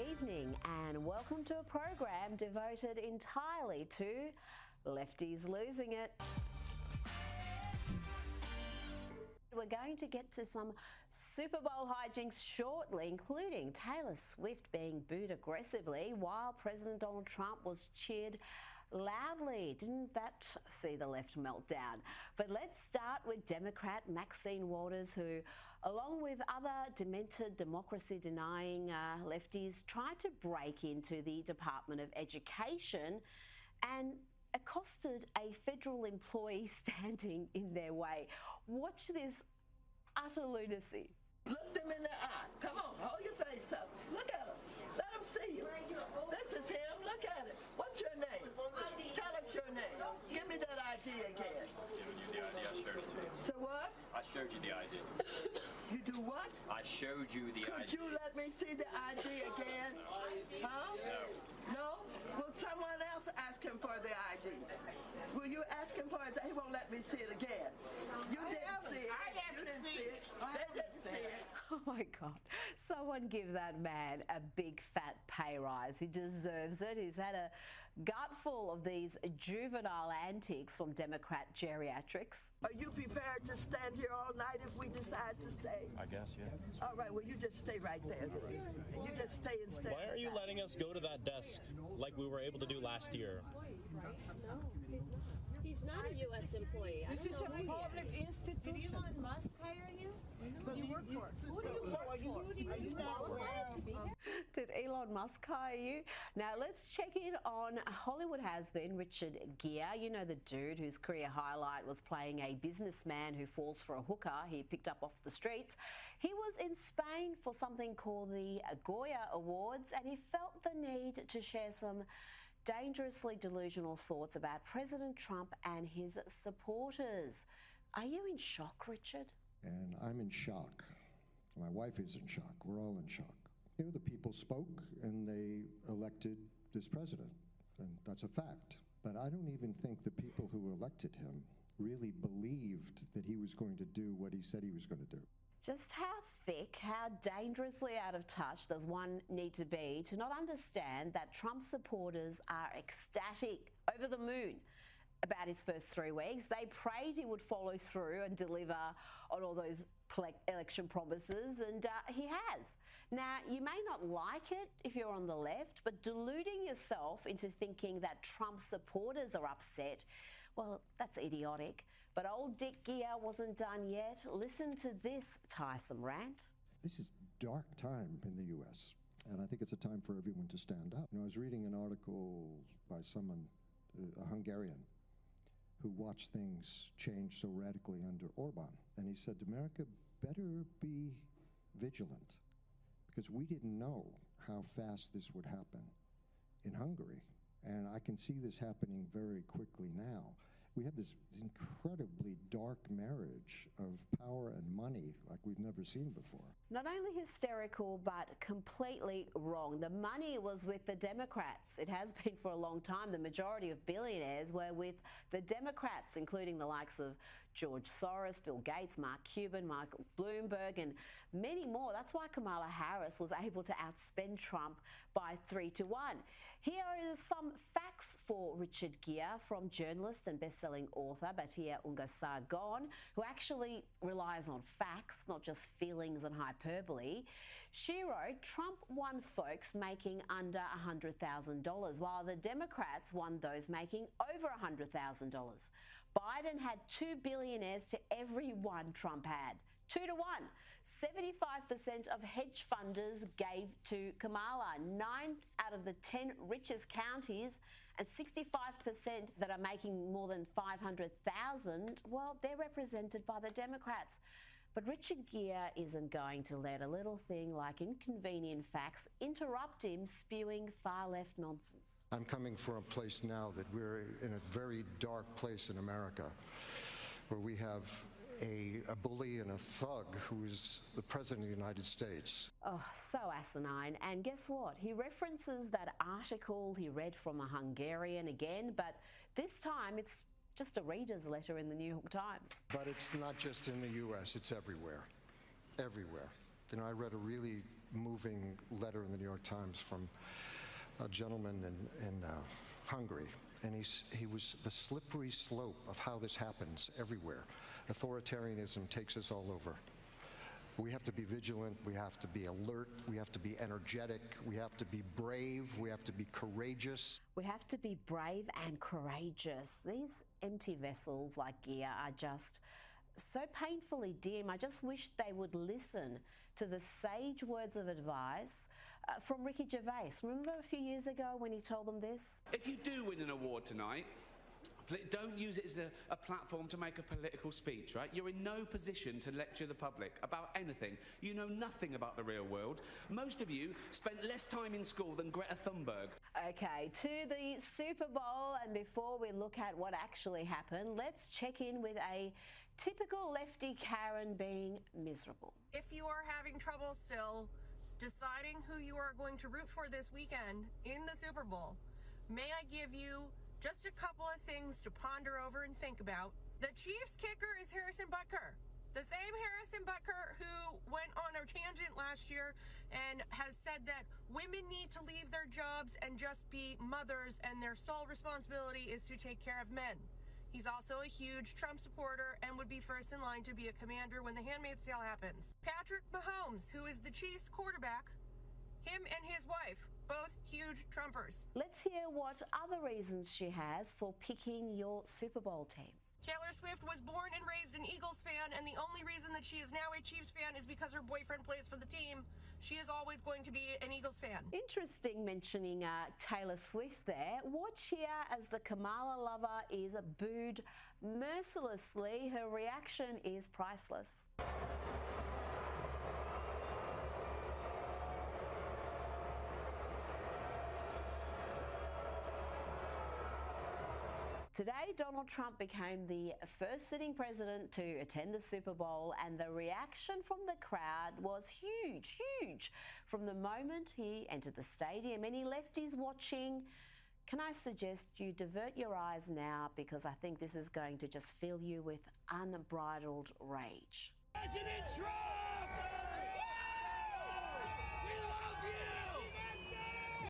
evening and welcome to a program devoted entirely to lefties losing it. We're going to get to some Super Bowl hijinks shortly, including Taylor Swift being booed aggressively while President Donald Trump was cheered loudly. Didn't that see the left meltdown? But let's start with Democrat Maxine Waters, who, along with other demented democracy-denying lefties, tried to break into the Department of Education and accosted a federal employee standing in their way. Watch this utter lunacy. Look them in the eye. Come on, hold your face up. Look at him. Let them see you. This is him. Look at it. What's your name? Tell us your name. Give me that ID again. The ID, I showed it to you. So what? I showed you the ID. You do what? I showed you the ID. Could you let me see the ID again? Huh? No. No? Will someone else ask him for the ID? Will you ask him for it? He won't let me see it again. You didn't see it. You didn't see it. They didn't see it. Oh my God. Someone give that man a big fat pay rise. He deserves it. He's had a gutful of these juvenile antics from Democrat geriatrics. Are you prepared to stand here all night if we decide to stay? I guess, yeah. All right, well, you just stay right there. You just stay and stay. Why aren't you letting us go to that desk like we were able to do last year? No, he's not a U.S. employee. This is a public institution. Did Elon Musk hire you? Who do you work for? Who do you work for? Are you not aware to be here? Did Elon Musk hire you? Now let's check in on Hollywood has-been Richard Gere. You know, the dude whose career highlight was playing a businessman who falls for a hooker he picked up off the streets. He was in Spain for something called the Goya Awards, and he felt the need to share some dangerously delusional thoughts about President Trump and his supporters. Are you in shock, Richard? And I'm in shock. My wife is in shock. We're all in shock. You know, the people spoke and they elected this president, and that's a fact. But I don't even think the people who elected him really believed that he was going to do what he said he was going to do. Just how thick, how dangerously out of touch does one need to be to not understand that Trump supporters are ecstatic, over the moon about his first 3 weeks? They prayed he would follow through and deliver on all those election promises, and he has. Now, you may not like it if you're on the left, but deluding yourself into thinking that Trump supporters are upset, well, that's idiotic. But old Dick Gere wasn't done yet. Listen to this tiresome rant. This is dark time in the U.S., and I think it's a time for everyone to stand up. You know, I was reading an article by someone, a Hungarian, who watched things change so radically under Orban. And he said, America better be vigilant, because we didn't know how fast this would happen in Hungary. And I can see this happening very quickly now. We have this incredibly dark marriage of power and money like we've never seen before. Not only hysterical, but completely wrong. The money was with the Democrats. It has been for a long time. The majority of billionaires were with the Democrats, including the likes of George Soros, Bill Gates, Mark Cuban, Michael Bloomberg, and many more. That's why Kamala Harris was able to outspend Trump by 3-1. Here are some facts for Richard Gere from journalist and best-selling author Batia Ungar-Sargon, who actually relies on facts, not just feelings and hyperbole. She wrote, Trump won folks making under $100,000, while the Democrats won those making over $100,000. Biden had 2 billionaires to every one Trump had. 2-1. 75% of hedge funders gave to Kamala. 9 out of the 10 richest counties, and 65% that are making more than $500,000, well, they're represented by the Democrats. But Richard Gere isn't going to let a little thing like inconvenient facts interrupt him spewing far-left nonsense. I'm coming from a place now that we're in a very dark place in America, where we have a bully and a thug who is the President of the United States. Oh, so asinine. And guess what? He references that article he read from a Hungarian again, but this time it's just a reader's letter in the New York Times. But it's not just in the U.S., it's everywhere. Everywhere. You know, I read a really moving letter in the New York Times from a gentleman in Hungary, and he was the slippery slope of how this happens everywhere. Authoritarianism takes us all over. We have to be vigilant, we have to be alert, we have to be energetic, we have to be brave, we have to be courageous. We have to be brave and courageous. These empty vessels like gear are just so painfully dim. I just wish they would listen to the sage words of advice from Ricky Gervais. Remember a few years ago when he told them this? If you do win an award tonight, don't use it as a platform to make a political speech, right? You're in no position to lecture the public about anything. You know nothing about the real world. Most of you spent less time in school than Greta Thunberg. Okay, to the Super Bowl, and before we look at what actually happened, let's check in with a typical lefty Karen being miserable. If you are having trouble still deciding who you are going to root for this weekend in the Super Bowl, may I give you just a couple of things to ponder over and think about. The Chiefs kicker is Harrison Butker. The same Harrison Butker who went on a tangent last year and has said that women need to leave their jobs and just be mothers and their sole responsibility is to take care of men. He's also a huge Trump supporter and would be first in line to be a commander when The Handmaid's Tale happens. Patrick Mahomes, who is the Chiefs quarterback, him and his wife, both huge Trumpers. Let's hear what other reasons she has for picking your Super Bowl team. Taylor Swift was born and raised an Eagles fan, and the only reason that she is now a Chiefs fan is because her boyfriend plays for the team. She is always going to be an Eagles fan. Interesting mentioning Taylor Swift there. Watch here as the Kamala lover is booed mercilessly. Her reaction is priceless. Today, Donald Trump became the first sitting president to attend the Super Bowl, and the reaction from the crowd was huge, huge. From the moment he entered the stadium, any lefties watching, can I suggest you divert your eyes now, because I think this is going to just fill you with unbridled rage. President Trump! We love you!